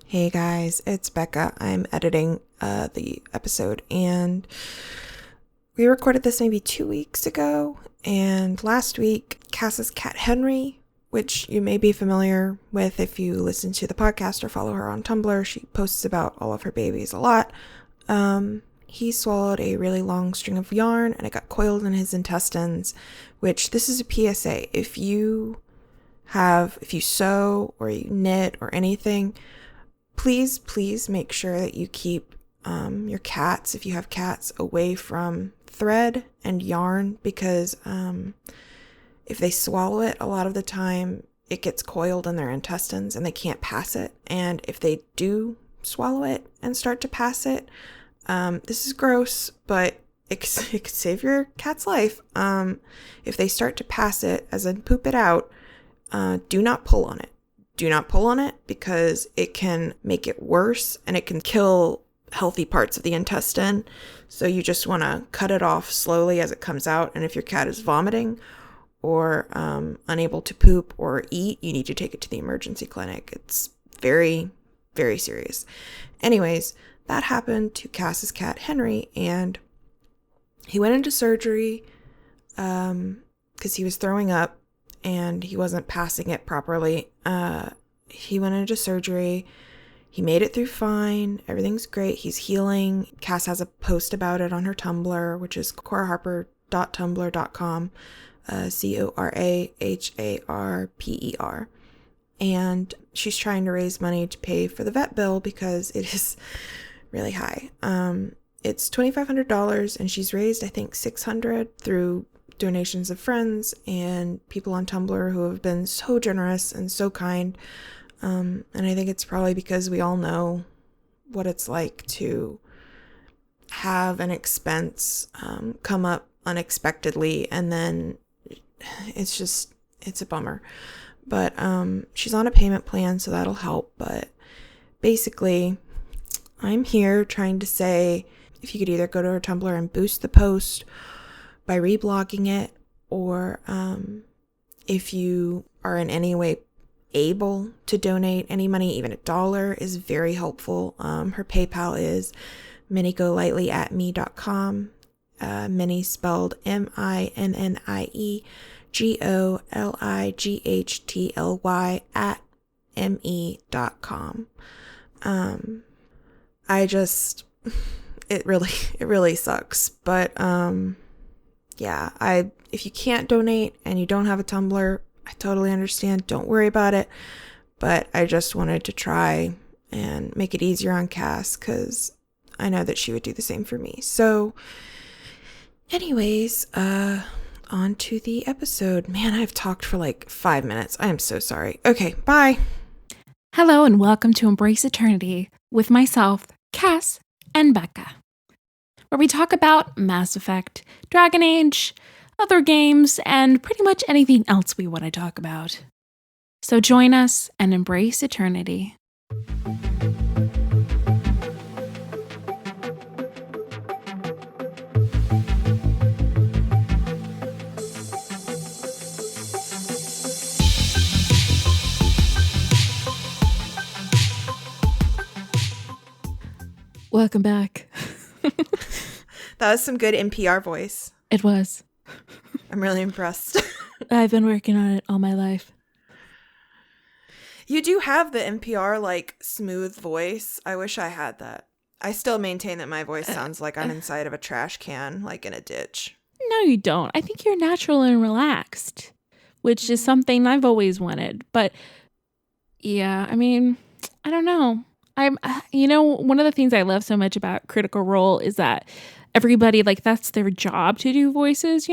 Hey guys, it's Becca. I'm editing the episode, and we recorded this maybe 2 weeks ago. And last week, Cass's cat Henry, which you may be familiar with if you listen to the podcast or follow her on Tumblr, she posts about all of her babies a lot. He swallowed a really long string of yarn, and it got coiled in his intestines. Which this is a PSA: if you sew or you knit or anything, please make sure that you keep your cats, if you have cats, away from thread and yarn, because if they swallow it, a lot of the time it gets coiled in their intestines and they can't pass it. And if they do swallow it and start to pass it, this is gross, but it could save your cat's life. If they start to pass it, as in poop it out, do not pull on it. Do not pull on it, because it can make it worse and it can kill healthy parts of the intestine. So you just want to cut it off slowly as it comes out. And if your cat is vomiting or unable to poop or eat, you need to take it to the emergency clinic. It's very, very serious. Anyways, that happened to Cass's cat Henry, and he went into surgery because he was throwing up and he wasn't passing it properly. He went into surgery. He made it through fine. Everything's great. He's healing. Cass has a post about it on her Tumblr, which is coraharper.tumblr.com, CORAHARPER. And she's trying to raise money to pay for the vet bill because it is really high. It's $2,500, and she's raised, I think, $600 through donations of friends and people on Tumblr who have been so generous and so kind. And I think it's probably because we all know what it's like to have an expense come up unexpectedly, and then it's a bummer. But she's on a payment plan, so that'll help. But basically, I'm here trying to say, if you could either go to her Tumblr and boost the post by reblogging it, or if you are in any way able to donate any money, even $1 is very helpful. Her PayPal is minniegolightly@me.com. Minnie spelled MINNIEGOLIGHTLY @me.com. It really sucks, but yeah, if you can't donate and you don't have a Tumblr, I totally understand. Don't worry about it. But I just wanted to try and make it easier on Cass, because I know that she would do the same for me. So anyways, on to the episode. Man, I've talked for like 5 minutes. I am so sorry. Okay, bye. Hello and welcome to Embrace Eternity with myself, Cass, and Becca, where we talk about Mass Effect, Dragon Age, other games, and pretty much anything else we want to talk about. So join us and embrace eternity. Welcome back. That was some good NPR voice. It was. I'm really impressed. I've been working on it all my life. You do have the NPR, like, smooth voice. I wish I had that. I still maintain that my voice sounds like I'm inside of a trash can, like in a ditch. No, you don't. I think you're natural and relaxed, which is something I've always wanted. But yeah, I mean, I don't know. One of the things I love so much about Critical Role is that everybody, like, that's their job to do voices,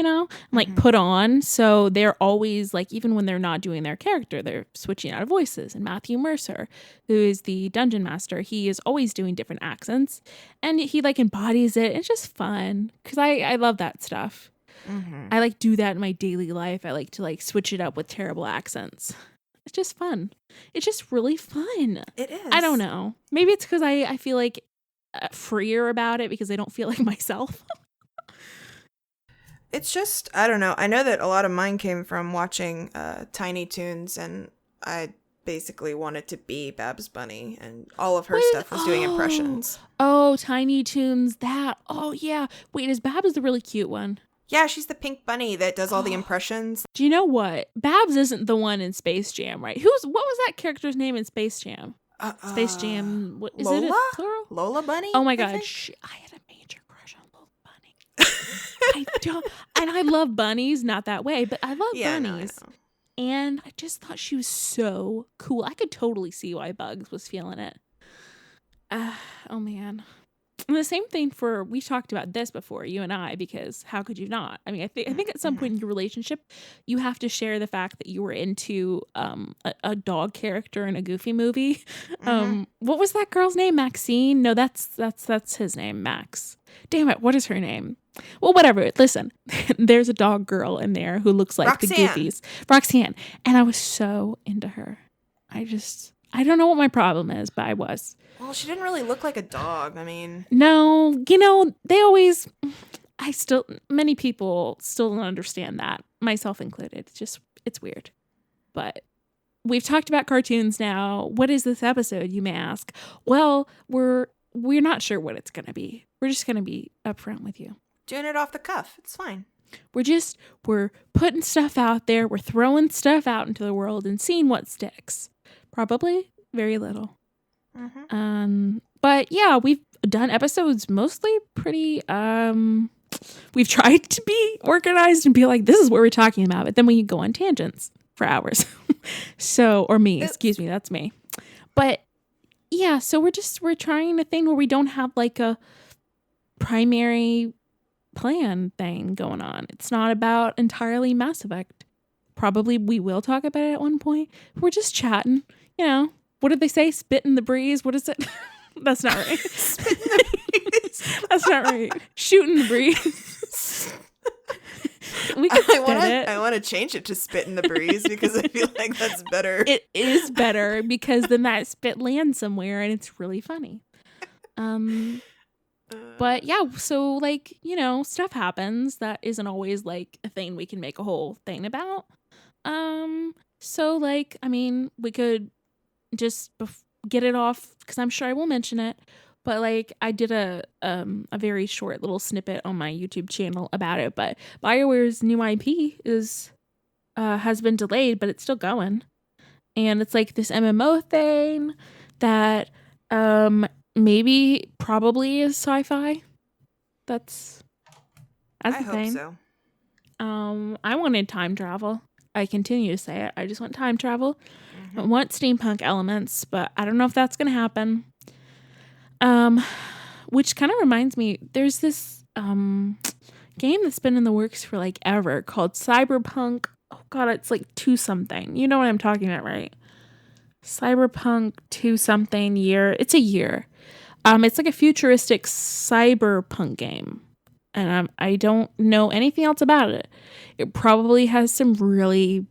put on. So they're always, like, even when they're not doing their character, they're switching out of voices. And Matthew Mercer, who is the dungeon master, he is always doing different accents, and he, like, embodies it. It's just fun because I love that stuff. Mm-hmm. I, like, do that in my daily life. I like to, like, switch it up with terrible accents. It's just fun. It's just really fun. It is. I don't know. Maybe it's because I feel like freer about it because I don't feel like myself. It's just, I don't know. I know that a lot of mine came from watching Tiny Toons, and I basically wanted to be Babs Bunny, and all of her What? stuff was doing impressions. Oh, Tiny Toons, that. Oh, yeah. Wait, is Babs the really cute one? Yeah, she's the pink bunny that does all the impressions. Do you know what? Babs isn't the one in Space Jam, right? What was that character's name in Space Jam? Space Jam. What is Lola? it? Plural? Lola Bunny? Oh my god, I had a major crush on Lola Bunny. I don't, and I love bunnies, not that way, but I love bunnies. No, I know. And I just thought she was so cool. I could totally see why Bugs was feeling it. Oh man. And the same thing we talked about this before, you and I, because how could you not? I mean, I think at some point in your relationship, you have to share the fact that you were into a dog character in a Goofy movie. What was that girl's name? Maxine? No, that's his name, Max. Damn it, what is her name? Well, whatever. Listen, there's a dog girl in there who looks like Roxanne. the Goofies. Roxanne. And I was so into her. I don't know what my problem is, but I was. Well, she didn't really look like a dog. I mean, no, many people still don't understand that, myself included. It's weird. But we've talked about cartoons now. What is this episode, you may ask? Well, we're not sure what it's going to be. We're just going to be upfront with you. doing it off the cuff. It's fine. We're putting stuff out there. We're throwing stuff out into the world and seeing what sticks. Probably very little. But yeah, we've done episodes mostly pretty, we've tried to be organized and be like, this is what we're talking about. But then we go on tangents for hours. Excuse me, that's me. But yeah, so we're trying a thing where we don't have like a primary plan thing going on. It's not about entirely Mass Effect. Probably we will talk about it at one point. We're just chatting, What did they say? Spit in the breeze? What is it? That's not right. Spit in the breeze. That's not right. Shoot in the breeze. We could spit it. I want to change it to spit in the breeze because I feel like that's better. It is better because then that spit lands somewhere and it's really funny. But yeah, so stuff happens that isn't always like a thing we can make a whole thing about. So we could just get it off because I'm sure I will mention it. But I did a very short little snippet on my YouTube channel about it. But BioWare's new IP has been delayed, but it's still going. And it's like this MMO thing that probably is sci-fi. That's the thing. I hope so. I wanted time travel. I continue to say it. I just want time travel. I want steampunk elements, but I don't know if that's going to happen. Which kind of reminds me, there's this game that's been in the works for ever called Cyberpunk. Oh god, it's 2 something. You know what I'm talking about, right? Cyberpunk 2 something year. It's a year. It's like a futuristic cyberpunk game. And I don't know anything else about it. It probably has some really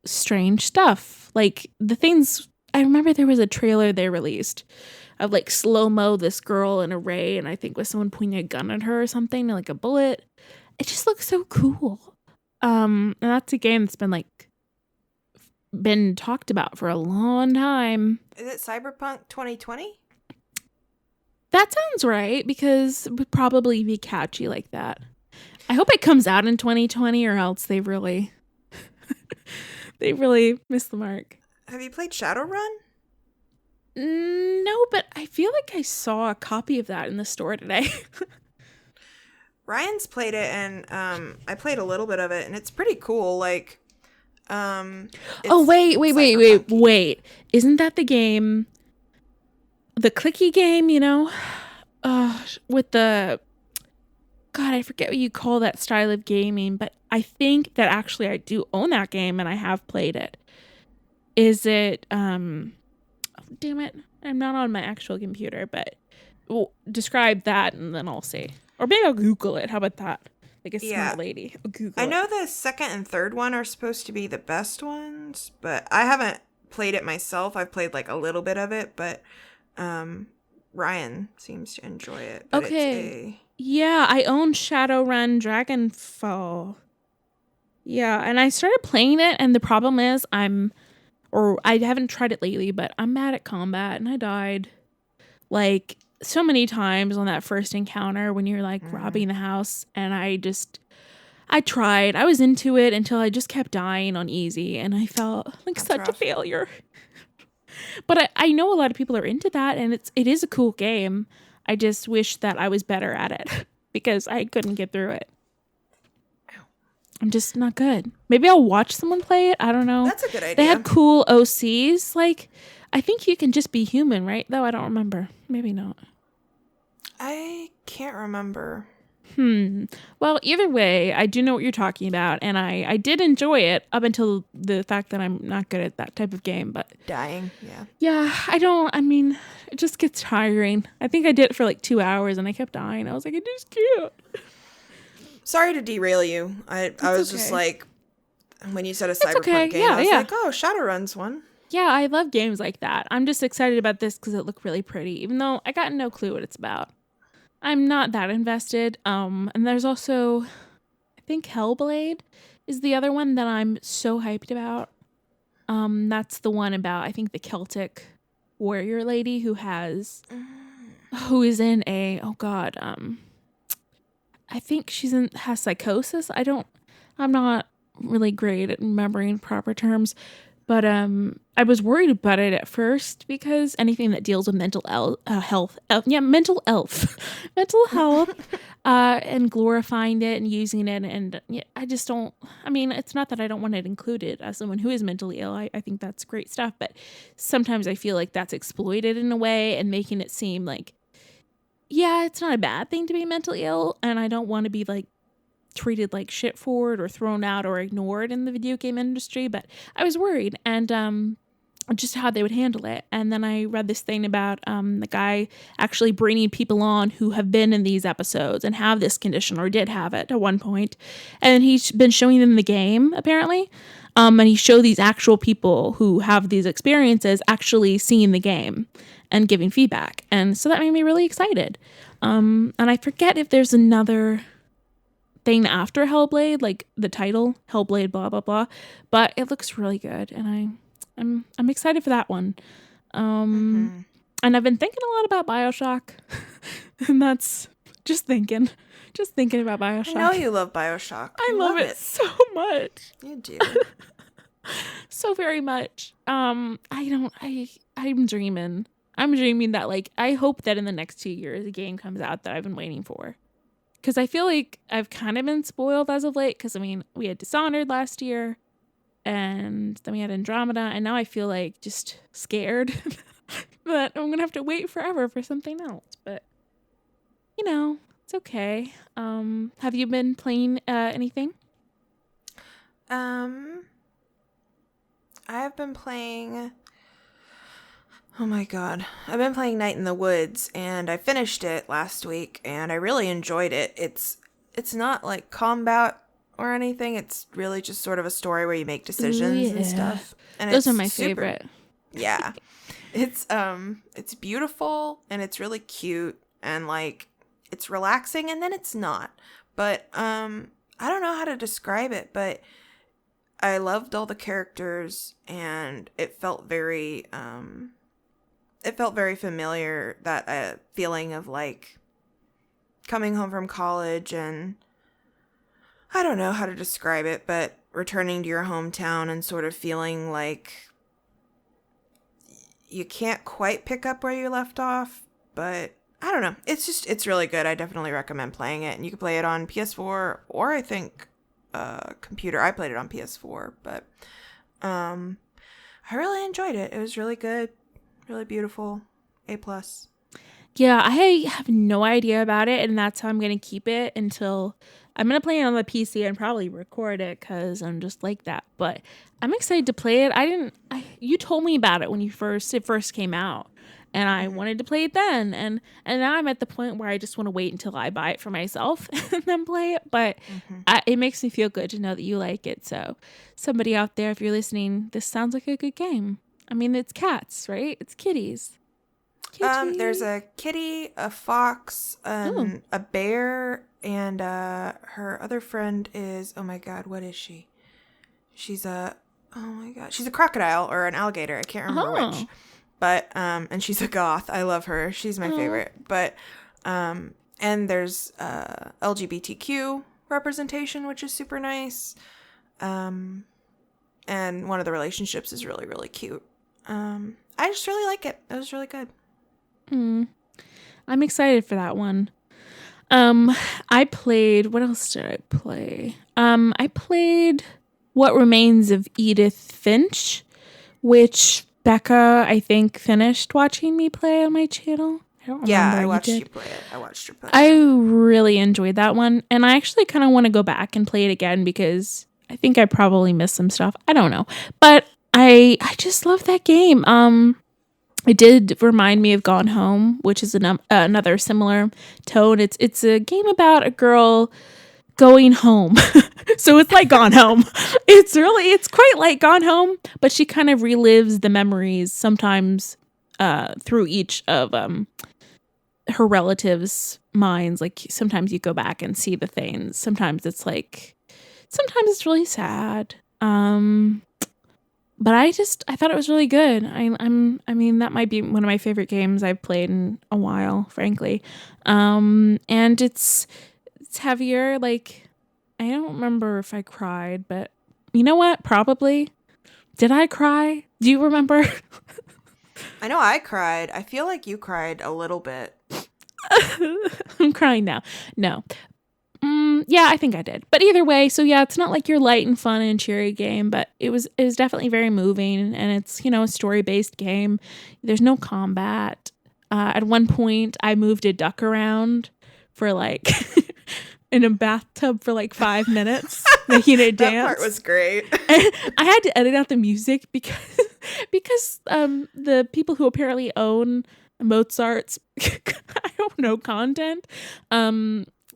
strange stuff. The things, I remember there was a trailer they released of slow-mo this girl in a ray, and I think with someone pointing a gun at her or something, like a bullet. It just looks so cool. And that's a game that's been talked about for a long time. Is it Cyberpunk 2020? That sounds right, because it would probably be catchy like that. I hope it comes out in 2020, or else they really missed the mark. Have you played Shadowrun? No, but I feel like I saw a copy of that in the store today. Ryan's played it, and I played a little bit of it, and it's pretty cool. Wait. Isn't that the game, the clicky game, with the, God, I forget what you call that style of gaming, but I think that actually I do own that game, and I have played it. Is it, damn it, I'm not on my actual computer, but describe that and then I'll see. Or maybe I'll Google it. How about that? Like a smart lady. I'll Google I know the second and third one are supposed to be the best ones, but I haven't played it myself. I've played a little bit of it, but Ryan seems to enjoy it. But okay. Yeah, I own Shadowrun Dragonfall. Yeah, and I started playing it, and the problem is I'm or I haven't tried it lately, but I'm mad at combat, and I died like so many times on that first encounter when you're like robbing the house, and I tried. I was into it until I just kept dying on easy, and I felt like That's such a rough. failure. But I know a lot of people are into that, and it is a cool game. I just wish that I was better at it because I couldn't get through it. I'm just not good. Maybe I'll watch someone play it. I don't know. That's a good idea. They have cool OCs. Like, I think you can just be human, right? Though I don't remember. Maybe not. I can't remember. Well, either way, I do know what you're talking about, and I did enjoy it up until the fact that I'm not good at that type of game. But Dying, yeah. yeah, I mean, it just gets tiring. I think I did it for like 2 hours, and I kept dying. I was like, I just can't. Sorry to derail you. I was just okay. like, when you said a cyberpunk okay. game, Yeah, I was yeah. like, oh, Shadowrun's one. Yeah, I love games like that. I'm just excited about this because it looked really pretty, even though I got no clue what it's about. I'm not that invested. And there's also, I think Hellblade is the other one that I'm so hyped about. That's the one about, I think, the Celtic warrior lady who is in a, oh god, I think has psychosis. I'm not really great at remembering proper terms, but I was worried about it at first because anything that deals with mental health, mental health, mental health, and glorifying it and using it, and yeah, I just don't. I mean, it's not that I don't want it included as someone who is mentally ill. I think that's great stuff, but sometimes I feel like that's exploited in a way and making it seem like, yeah, it's not a bad thing to be mentally ill, and I don't want to be like treated like shit for it or thrown out or ignored in the video game industry, but I was worried and just how they would handle it. And then I read this thing about the guy actually bringing people on who have been in these episodes and have this condition or did have it at one point, and he's been showing them the game apparently, and he showed these actual people who have these experiences actually seeing the game and giving feedback, and so that made me really excited. And I forget if there's another thing after Hellblade, like the title Hellblade blah blah blah, but it looks really good, and I'm excited for that one. And I've been thinking a lot about BioShock, and that's just thinking about BioShock. I know you love BioShock. I love it so much. You do. So very much. I'm dreaming. I'm dreaming that, like, I hope that in the next 2 years a game comes out that I've been waiting for. Because I feel like I've kind of been spoiled as of late. Because, I mean, we had Dishonored last year. And then we had Andromeda. And now I feel like just scared that I'm going to have to wait forever for something else. But, you know, it's okay. Have you been playing anything? I have been playing... Oh my god. I've been playing Night in the Woods, and I finished it last week, and I really enjoyed it. It's not like combat or anything. It's really just sort of a story where you make decisions and stuff. And those are my favorite. Yeah. It's beautiful, and it's really cute, and like it's relaxing, and then it's not. But I don't know how to describe it, but I loved all the characters, and it felt very familiar, that feeling of like coming home from college, and I don't know how to describe it, but returning to your hometown and sort of feeling like you can't quite pick up where you left off, but I don't know. It's really good. I definitely recommend playing it, and you can play it on PS4 or I think computer. I played it on PS4, but I really enjoyed it. It was really good. Really beautiful. A+. Yeah, I have no idea about it, and that's how I'm going to keep it until I'm going to play it on the PC and probably record it because I'm just like that. But I'm excited to play it. You told me about it when it first came out, and I wanted to play it then. And now I'm at the point where I just want to wait until I buy it for myself and then play it. But it makes me feel good to know that you like it. So somebody out there, if you're listening, this sounds like a good game. I mean, it's cats, right? It's kitties. There's a kitty, a fox, a bear, and her other friend is, oh my god, what is she? She's a oh my god, she's a crocodile or an alligator. I can't remember which. Oh. But and she's a goth. I love her. She's my favorite. But and there's LGBTQ representation, which is super nice. And one of the relationships is really, really cute. I just really like it. It was really good. I'm excited for that one. I played, what else did I play? I played What Remains of Edith Finch, which Becca, I think, finished watching me play on my channel. I don't remember. Yeah, I watched you play it. I watched her play it. I really enjoyed that one, and I actually kind of want to go back and play it again because I think I probably missed some stuff. I don't know, but I just love that game. It did remind me of Gone Home, which is another similar tone. It's a game about a girl going home. So it's like Gone Home. It's quite like Gone Home, but she kind of relives the memories sometimes through each of her relatives' minds. Like sometimes you go back and see the things. Sometimes it's really sad. But I thought it was really good. I mean, that might be one of my favorite games I've played in a while, frankly. And it's heavier. Like, I don't remember if I cried, but you know what? Probably. Did I cry? Do you remember? I know I cried. I feel like you cried a little bit. I'm crying now. No. Yeah, I think I did. But either way, so yeah, it's not like your light and fun and cheery game, but it was definitely very moving, and it's, a story-based game. There's no combat. At one point, I moved a duck around for like in a bathtub for like 5 minutes, making it dance. That part was great. I had to edit out the music because the people who apparently own Mozart's I don't know content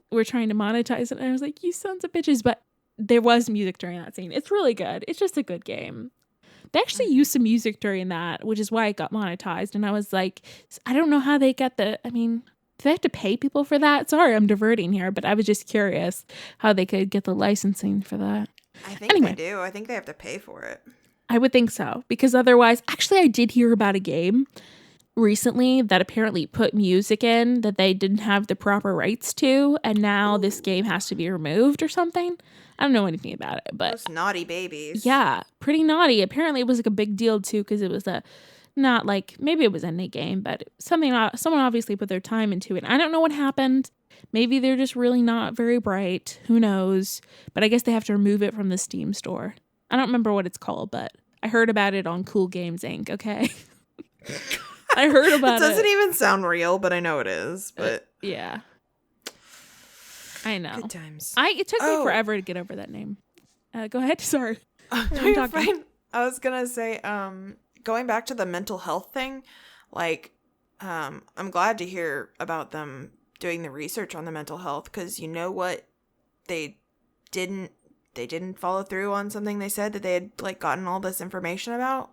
we're trying to monetize it, and I was like, you sons of bitches. But there was music during that scene. It's really good. It's just a good game. They actually used some music during that, which is why it got monetized. And I was like, I don't know how they get do they have to pay people for that? Sorry, I'm diverting here, but I was just curious how they could get the licensing for that. I think they do. I think they have to pay for it. I would think so, because otherwise, actually, I did hear about a game recently that apparently put music in that they didn't have the proper rights to, and now this game has to be removed or something. I don't know anything about it, but those naughty babies. Yeah, pretty naughty. Apparently it was like a big deal too, because it was not like, maybe it was a indie game, but someone obviously put their time into it. I don't know what happened. Maybe they're just really not very bright. Who knows? But I guess they have to remove it from the Steam store. I don't remember what it's called, but I heard about it on Cool Games Inc. Okay. I heard about it. It doesn't even sound real, but I know it is. But yeah, I know. Good times. It took me forever to get over that name. Go ahead. Sorry. You're fine. I was gonna say, going back to the mental health thing, like, I'm glad to hear about them doing the research on the mental health, because you know what, they didn't follow through on something they said that they had like gotten all this information about.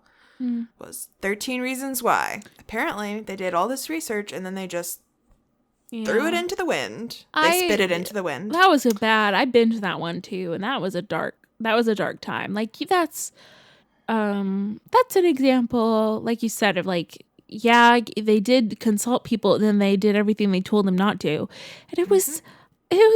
Was 13 Reasons Why. Apparently, they did all this research and then they just threw it into the wind. They spit it into the wind. That was I binged that one too, and that was a dark time. Like, that's an example, like you said, of like, yeah, they did consult people, then they did everything they told them not to, and it was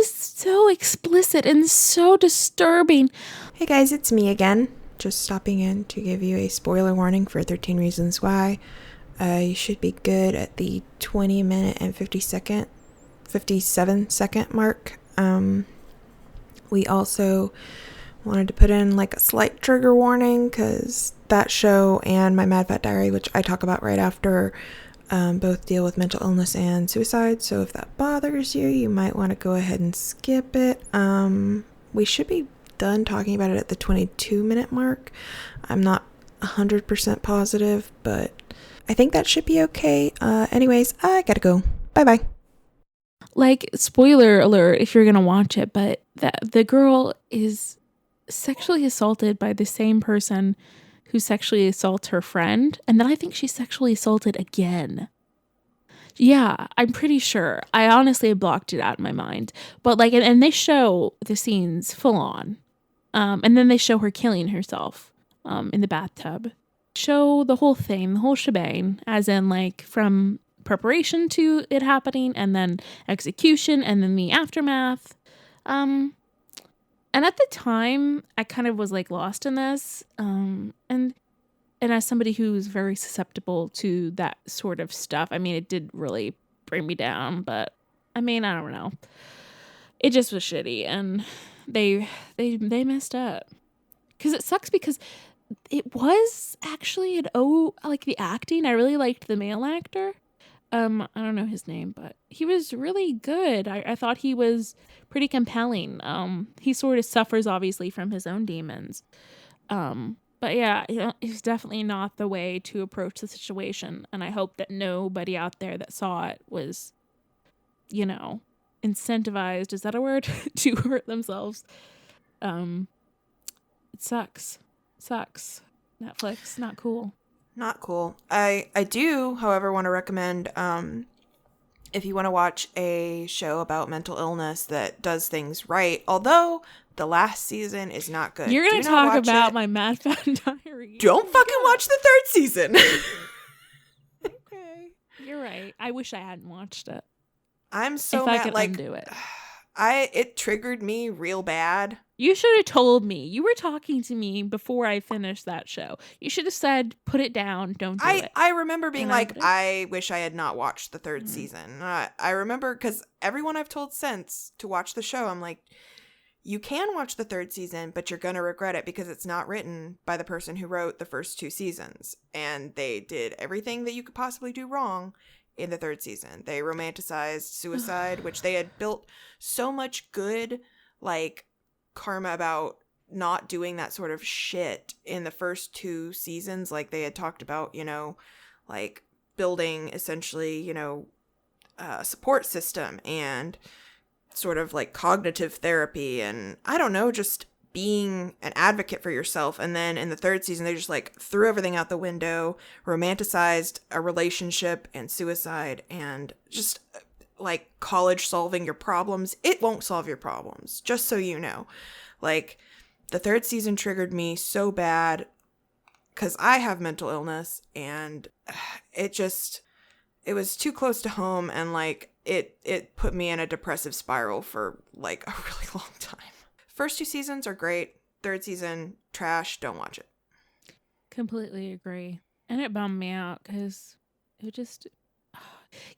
so explicit and so disturbing. Hey guys, it's me again. Just stopping in to give you a spoiler warning for 13 Reasons Why. You should be good at the 20-minute and 57-second mark. We also wanted to put in like a slight trigger warning, because that show and My Mad Fat Diary, which I talk about right after, both deal with mental illness and suicide. So if that bothers you, you might want to go ahead and skip it. We should be done talking about it at the 22-minute mark. I'm not 100% positive, but I think that should be okay. Anyways, I gotta go. Bye-bye. Like, spoiler alert if you're gonna watch it, but the girl is sexually assaulted by the same person who sexually assaults her friend, and then I think she's sexually assaulted again. Yeah, I'm pretty sure. I honestly blocked it out in my mind. But like, and they show the scenes full on. And then they show her killing herself. in the bathtub. Show the whole thing, the whole shebang, as in like from preparation to it happening and then execution and then the aftermath. And at the time I kind of was like lost in this. And as somebody who's very susceptible to that sort of stuff, I mean, it did really bring me down, but I mean, I don't know. It just was shitty, and they messed up. Because it sucks because it was actually like the acting. I really liked the male actor. I don't know his name, but he was really good. I thought he was pretty compelling. He sort of suffers obviously from his own demons. But yeah, it's definitely not the way to approach the situation. And I hope that nobody out there that saw it was, incentivized, is that a word? To hurt themselves. It sucks. Netflix, not cool. Not cool. I do, however, want to recommend if you want to watch a show about mental illness that does things right, although the last season is not good. You're going to talk about my Mad Fat Diary. Don't fucking watch the third season. Okay. You're right. I wish I hadn't watched it. I'm so if mad. I could like, undo it. It triggered me real bad. You should have told me. You were talking to me before I finished that show. You should have said, put it down, don't do it. I remember being I wish I had not watched the third season. I remember because everyone I've told since to watch the show, I'm like, you can watch the third season, but you're going to regret it because it's not written by the person who wrote the first two seasons. And they did everything that you could possibly do wrong in the third season. They romanticized suicide, which they had built so much good, like, karma about not doing that sort of shit in the first two seasons. Like, they had talked about, like, building essentially, a support system and sort of like cognitive therapy and I don't know, just being an advocate for yourself. And then in the third season, they just like threw everything out the window, romanticized a relationship and suicide and just like college solving your problems. It won't solve your problems, just so you know. Like, the third season triggered me so bad because I have mental illness and it was too close to home and like it put me in a depressive spiral for like a really long time. First two seasons are great. Third season, trash. Don't watch it. Completely agree. And it bummed me out because it just,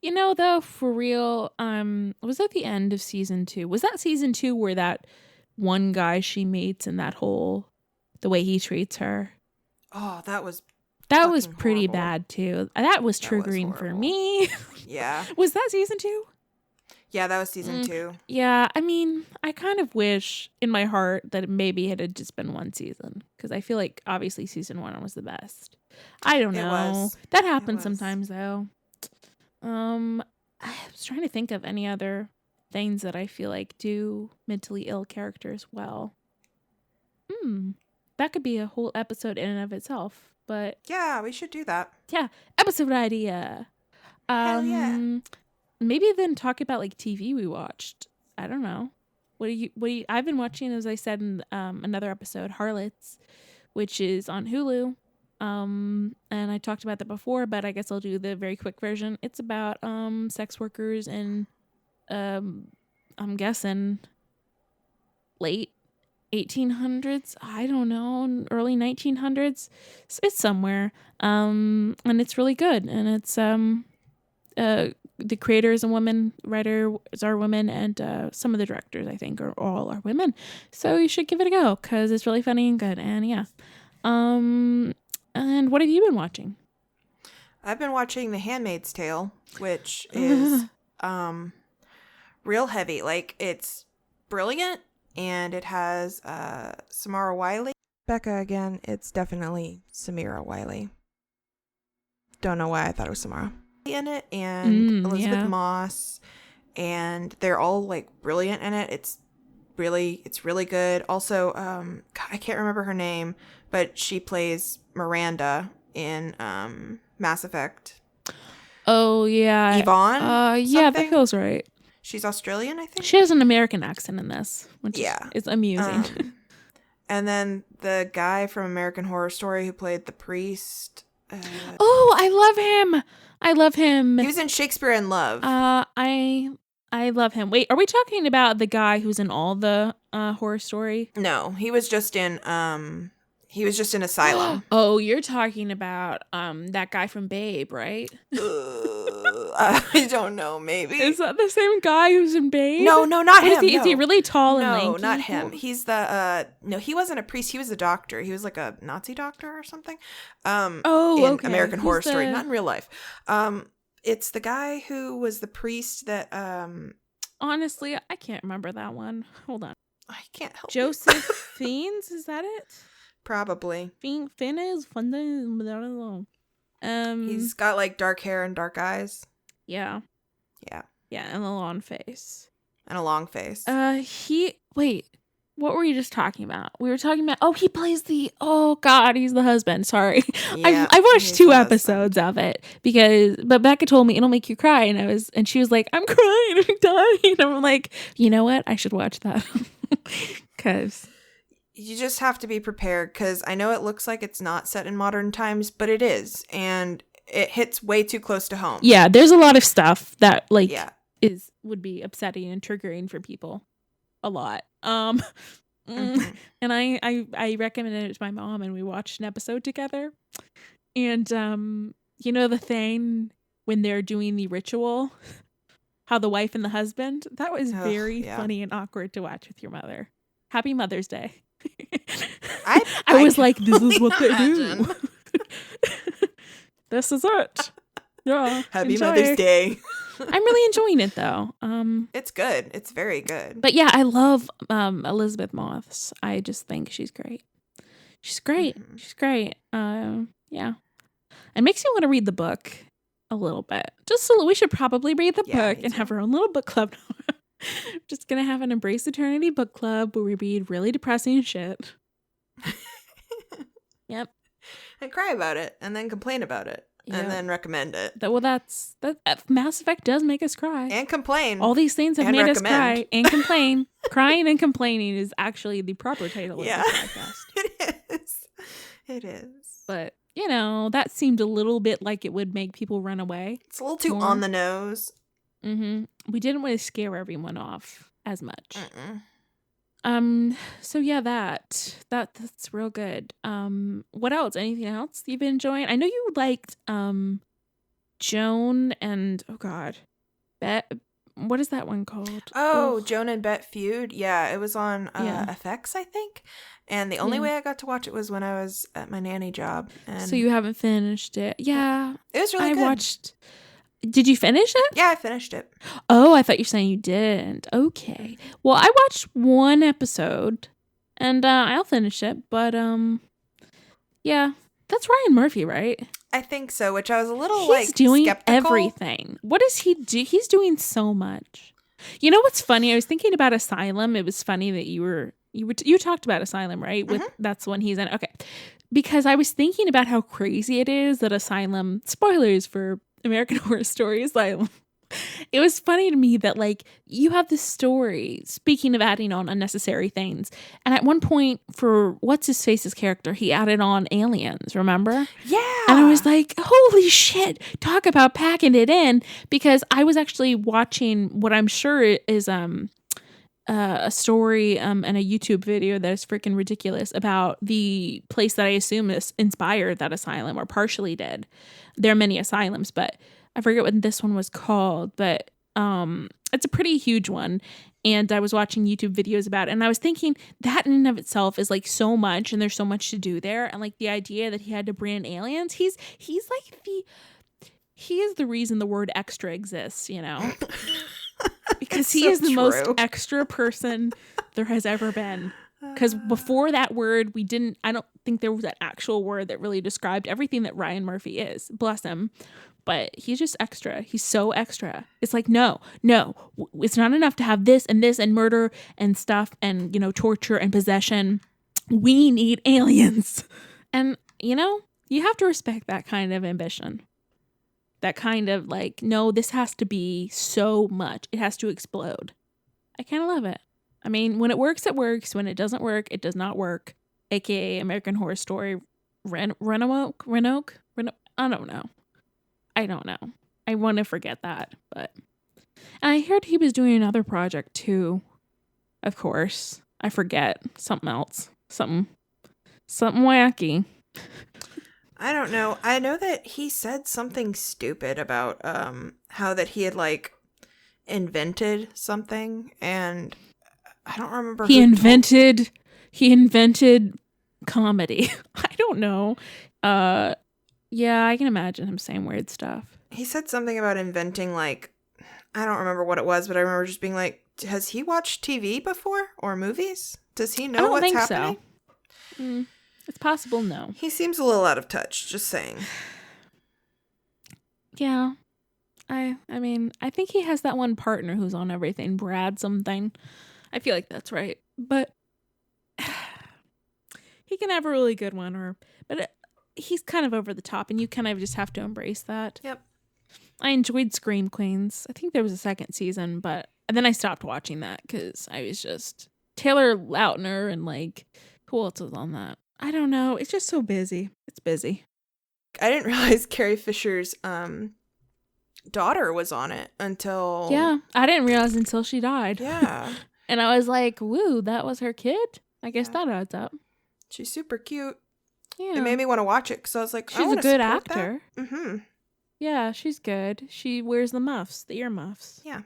though, for real, was that the end of season 2? Was that season 2 where that one guy she meets and the way he treats her? Oh, that was pretty horrible. Bad too. That was triggering for me. Yeah. Was that season 2? Yeah, that was season 2. Yeah, I mean, I kind of wish in my heart that maybe it had just been one season because I feel like obviously season 1 was the best. I don't know. That happens sometimes though. I was trying to think of any other things that I feel like do mentally ill characters well. That could be a whole episode in and of itself. But yeah, we should do that. Yeah, episode idea. Hell yeah. Maybe then talk about like TV we watched. I don't know. What do you? I've been watching, as I said in another episode, Harlots, which is on Hulu. And I talked about that before, but I guess I'll do the very quick version. It's about sex workers in I'm guessing late 1800s, I don't know, early 1900s. It's somewhere. And it's really good. And it's the creator is a woman, writers are women, and some of the directors, I think, all are women. So you should give it a go because it's really funny and good. And yeah. And what have you been watching? I've been watching The Handmaid's Tale, which is real heavy. Like, it's brilliant. And it has Samara Wiley. Becca again. It's definitely Samira Wiley. Don't know why I thought it was Samara. In it, and Elizabeth Moss, and they're all like brilliant in it. It's really good. Also, I can't remember her name, but she plays Miranda in Mass Effect. Oh yeah, Yvonne. Yeah, that feels right. She's Australian, I think. She has an American accent in this, which is amusing. And then the guy from American Horror Story who played the priest. Oh, I love him. I love him. He was in Shakespeare in Love. I love him. Wait, are we talking about the guy who's in all the Horror Story? No, he was just in Asylum. Oh, you're talking about that guy from Babe, right? I don't know, maybe. Is that the same guy who's in Babe? No, not him. Is he really tall and lanky? No, not him. He's the no, he wasn't a priest, he was a doctor. He was like a Nazi doctor or something. In okay. American Horror Story, not in real life. It's the guy who was the priest that honestly, I can't remember that one. Hold on. I can't help Joseph Fiennes, is that it? Probably. Fiennes? He's got like dark hair and dark eyes. Yeah. Yeah. Yeah, and a long face. And a long face. Wait, what were you just talking about? We were talking about, he plays he's the husband. Sorry. Yeah, I watched 2 episodes husband. of it but Becca told me it'll make you cry. And she was like, I'm crying, I'm dying. And I'm like, you know what? I should watch that. Because you just have to be prepared, because I know it looks like it's not set in modern times, but it is. And it hits way too close to home. Yeah, there's a lot of stuff that would be upsetting and triggering for people. A lot. And I recommended it to my mom, and we watched an episode together. And you know the thing when they're doing the ritual, how the wife and the husband, that was very funny and awkward to watch with your mother. Happy Mother's Day. I was like, this is what they do. This is it. Yeah. Happy Mother's Day. I'm really enjoying it though. It's good. It's very good. But yeah, I love Elizabeth Moss. I just think she's great. She's great. Mm-hmm. She's great. Yeah. It makes me want to read the book a little bit. Just so we should probably read the book and have our own little book club. Just gonna have an Embrace Eternity book club where we read really depressing shit. Yep. And cry about it, and then complain about it, and then recommend it. Mass Effect does make us cry. And complain. All these things have made us cry and complain. Crying and complaining is actually the proper title of the podcast. It is. But, that seemed a little bit like it would make people run away. It's a little too on the nose. Mm-hmm. We didn't want to scare everyone off as much. So yeah, that's real good. What else? Anything else you've been enjoying? I know you liked Joan and Bet. What is that one called? Joan and Bet Feud. Yeah, it was on FX, I think. And the only way I got to watch it was when I was at my nanny job. And so you haven't finished it? Yeah, it was really good. Did you finish it? Yeah, I finished it. Oh, I thought you were saying you didn't. Okay. Well, I watched 1 episode, and I'll finish it. But yeah, that's Ryan Murphy, right? I think so. Which I was a little He's doing skeptical. Everything. What does he do? He's doing so much. You know what's funny? I was thinking about Asylum. It was funny that you talked about Asylum, right? That's when he's in. Okay, because I was thinking about how crazy it is that Asylum. Spoilers for American Horror Story Asylum. It was funny to me that you have this story, speaking of adding on unnecessary things, and at one point for what's his face's character, he added on aliens, remember? Yeah. And I was like, holy shit, talk about packing it in, because I was actually watching what I'm sure is a story and a YouTube video that is freaking ridiculous about the place that I assume is inspired that asylum, or partially did. There are many asylums, but I forget what this one was called, but it's a pretty huge one. And I was watching YouTube videos about it, and I was thinking that in and of itself is so much, and there's so much to do there. And the idea that he had to bring in aliens, he is the reason the word extra exists, because he is the most extra person there has ever been. Because before that word, I don't think there was an actual word that really described everything that Ryan Murphy is. Bless him. But he's just extra. He's so extra. It's no, it's not enough to have this and murder and stuff and, torture and possession. We need aliens. And, you have to respect that kind of ambition. That kind of no, this has to be so much. It has to explode. I kind of love it. I mean, when it works, it works. When it doesn't work, it does not work. aka American Horror Story Roanoke. I don't know. I want to forget that, but and I heard he was doing another project too. Of course, I forget something else, something wacky. I don't know. I know that he said something stupid about how that he had like invented something, and I don't remember He invented comedy. I don't know. Yeah, I can imagine him saying weird stuff. He said something about inventing, like, I don't remember what it was, but I remember just being like, has he watched TV before or movies? Does he know what's happening? So. It's possible, no. He seems a little out of touch, just saying. Yeah. I mean, I think he has that one partner who's on everything, Brad something. I feel like that's right. But he can have a really good one, but he's kind of over the top, and you kind of just have to embrace that. Yep. I enjoyed Scream Queens. I think there was a second season, but then I stopped watching that because I was just Taylor Lautner and like who else was on that? I don't know. It's just so busy. It's busy. I didn't realize Carrie Fisher's daughter was on it until... Yeah, I didn't realize until she died. Yeah. And I was like, woo, that was her kid? I guess that adds up. She's super cute. Yeah. It made me want to watch it because I was like, she's a good actor. Mm-hmm. Yeah, she's good. She wears the muffs, the ear muffs. Yeah.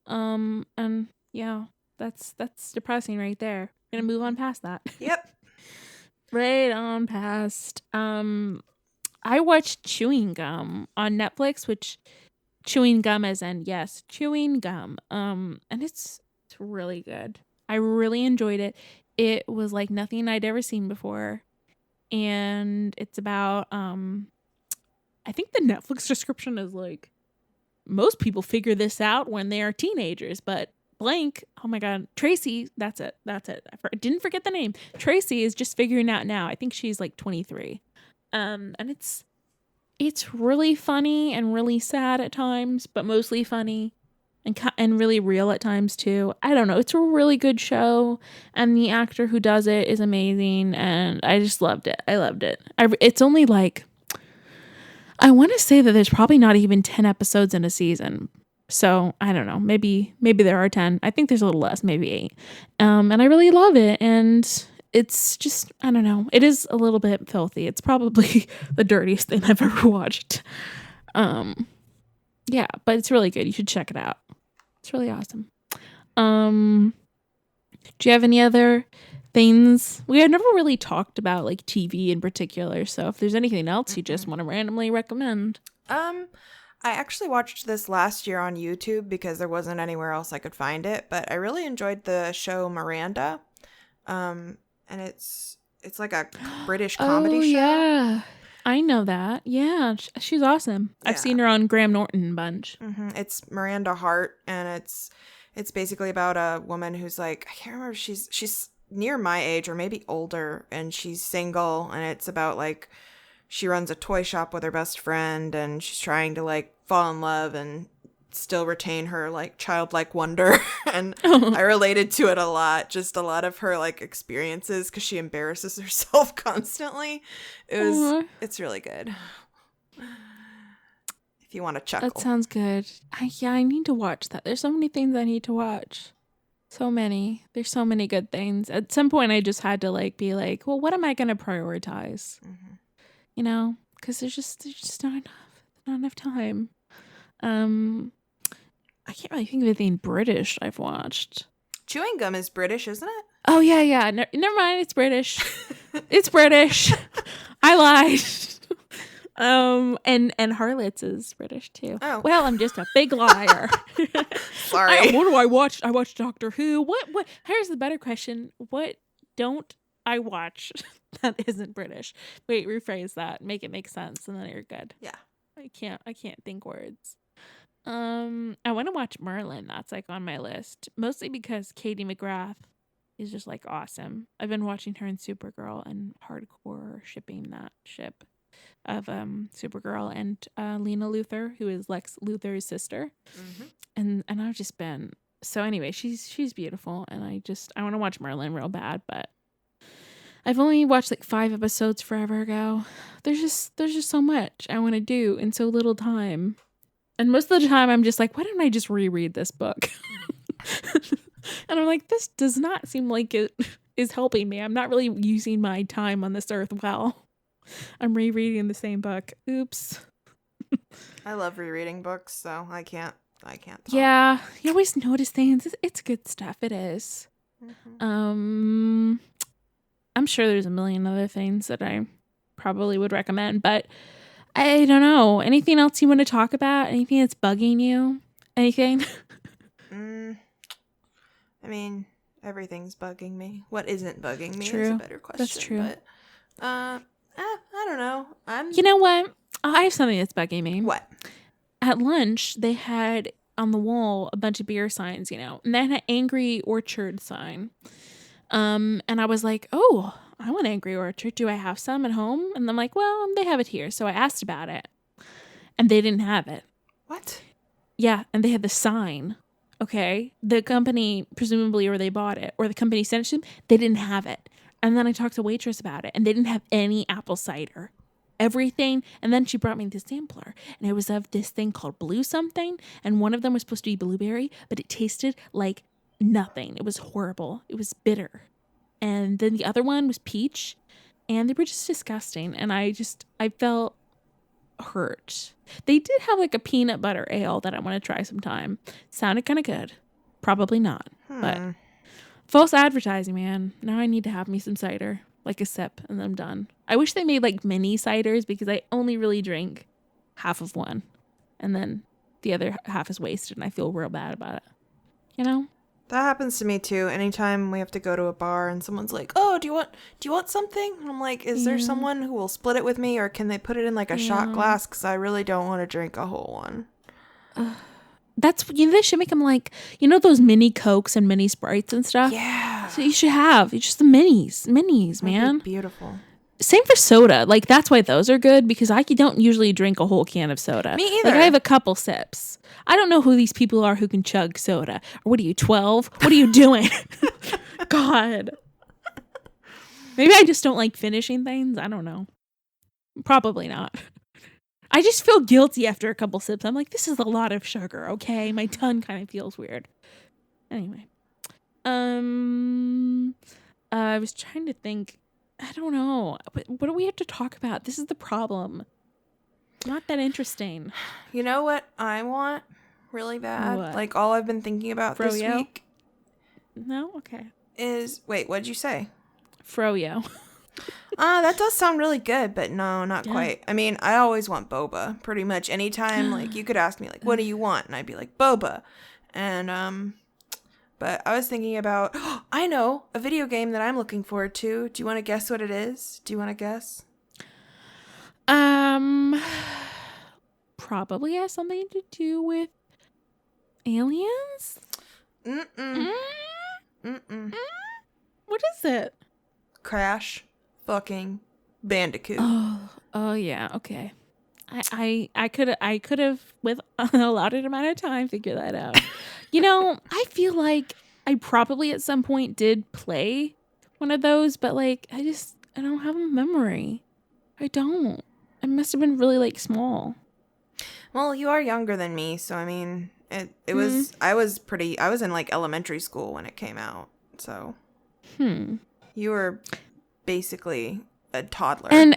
And yeah, that's depressing right there. Gonna move on past that. Yep. Right on past. I watched Chewing Gum on Netflix, which chewing gum as in yes, chewing gum. And it's really good. I really enjoyed it. It was like nothing I'd ever seen before. And it's about I think the Netflix description is like most people figure this out when they are teenagers, but blank, oh my god, Tracy, that's it. I didn't forget the name. Tracy is just figuring out now. I think she's like 23. And it's really funny and really sad at times, but mostly funny and really real at times too. I don't know. It's a really good show, and the actor who does it is amazing, and I just loved it. I loved it. It's only like, I want to say that there's probably not even 10 episodes in a season. So I don't know. Maybe there are 10. I think there's a little less, maybe 8. And I really love it. And it's just, I don't know. It is a little bit filthy. It's probably the dirtiest thing I've ever watched. Yeah, but it's really good. You should check it out. It's really awesome. Do you have any other things? We have never really talked about like TV in particular. So if there's anything else you just want to randomly recommend. I actually watched this last year on YouTube because there wasn't anywhere else I could find it, but I really enjoyed the show Miranda. And it's like a British comedy show. Yeah. I know that. Yeah, she's awesome. Yeah. I've seen her on Graham Norton a bunch. Mm-hmm. It's Miranda Hart, and it's basically about a woman who's like, I can't remember, she's near my age or maybe older, and she's single, and it's about like she runs a toy shop with her best friend, and she's trying to like fall in love and still retain her like childlike wonder. And I related to it a lot, just a lot of her like experiences, because she embarrasses herself constantly. It's really good if you want to chuckle. That sounds good. I need to watch that. There's so many things I need to watch. So many. There's so many good things. At some point I just had to like be like, well, what am I going to prioritize? Mm-hmm. You know, because there's just not enough time. I can't really think of anything British I've watched. Chewing Gum is British, isn't it? Oh, yeah. Never mind. It's British. It's British. I lied. And Harlots is British too. Oh. Well, I'm just a big liar. Sorry. What do I watch? I watch Doctor Who. What? Here's the better question. What don't I watch that isn't British? Wait, rephrase that. Make it make sense, and then you're good. Yeah. I can't think words. I want to watch Merlin. That's like on my list, mostly because Katie McGrath is just like awesome. I've been watching her in Supergirl and hardcore shipping that ship of Supergirl and Lena Luthor, who is Lex Luthor's sister. Mm-hmm. And I've just been, so anyway, she's beautiful, and I want to watch Merlin real bad, but I've only watched like 5 episodes forever ago. There's just so much I want to do in so little time. And most of the time I'm just like, why don't I just reread this book? And I'm like, this does not seem like it is helping me. I'm not really using my time on this earth well. I'm rereading the same book. Oops. I love rereading books, so I can't talk. Yeah, you always notice things. It's good stuff. It is. I'm sure there's a million other things that I probably would recommend, but I don't know. Anything else you want to talk about? Anything that's bugging you? Anything? I mean, everything's bugging me. What isn't bugging me True. is a better question. That's true. But, I don't know. You know what? I have something that's bugging me. What? At lunch, they had on the wall a bunch of beer signs, and they had an Angry Orchard sign. And I was like, oh, I want Angry Orchard. Do I have some at home? And I'm like, well, they have it here. So I asked about it. And they didn't have it. What? Yeah, and they had the sign. Okay. The company, presumably, or they bought it, or the company sent it to them, they didn't have it. And then I talked to the waitress about it, and they didn't have any apple cider. Everything. And then she brought me the sampler, and it was of this thing called blue something, and one of them was supposed to be blueberry, but it tasted like nothing. It was horrible. It was bitter. And then the other one was peach, and they were just disgusting. And I felt hurt. They did have like a peanut butter ale that I want to try sometime. Sounded kind of good. Probably not. But false advertising, man. Now I need to have me some cider. Like a sip and then I'm done. I wish they made like mini ciders because I only really drink half of one. And then the other half is wasted and I feel real bad about it. That happens to me too. Anytime we have to go to a bar and someone's like, "Oh, do you want something?" And I'm like, "Is there someone who will split it with me, or can they put it in like a shot glass? Because I really don't want to drink a whole one." That's they should make them like those mini Cokes and mini Sprites and stuff. Yeah. So you should have just the minis, man. Beautiful. Same for soda. Like that's why those are good because I don't usually drink a whole can of soda. Me either. Like I have a couple sips. I don't know who these people are who can chug soda. Or what are you, 12? What are you doing? God. Maybe I just don't like finishing things. I don't know. Probably not. I just feel guilty after a couple sips. I'm like, this is a lot of sugar, okay? My tongue kind of feels weird. Anyway. I was trying to think. I don't know. What do we have to talk about? This is the problem. Not that interesting. You know what I want really bad? What? Like all I've been thinking about this week. No? Okay. Wait, what'd you say? Froyo. That does sound really good, but no, not quite. I mean, I always want boba. Pretty much anytime, like you could ask me, like, what do you want? And I'd be like, boba. And but I was thinking about, I know a video game that I'm looking forward to. Do you want to guess what it is? Do you want to guess? Probably has something to do with aliens. What is it? Crash fucking Bandicoot. Oh yeah, okay. I could have with a allotted amount of time figure that out. I feel like I probably at some point did play one of those, but like I don't have a memory. I don't. I must have been really like small. Well, you are younger than me, so I mean, it was I was in like elementary school when it came out. So you were basically a toddler. And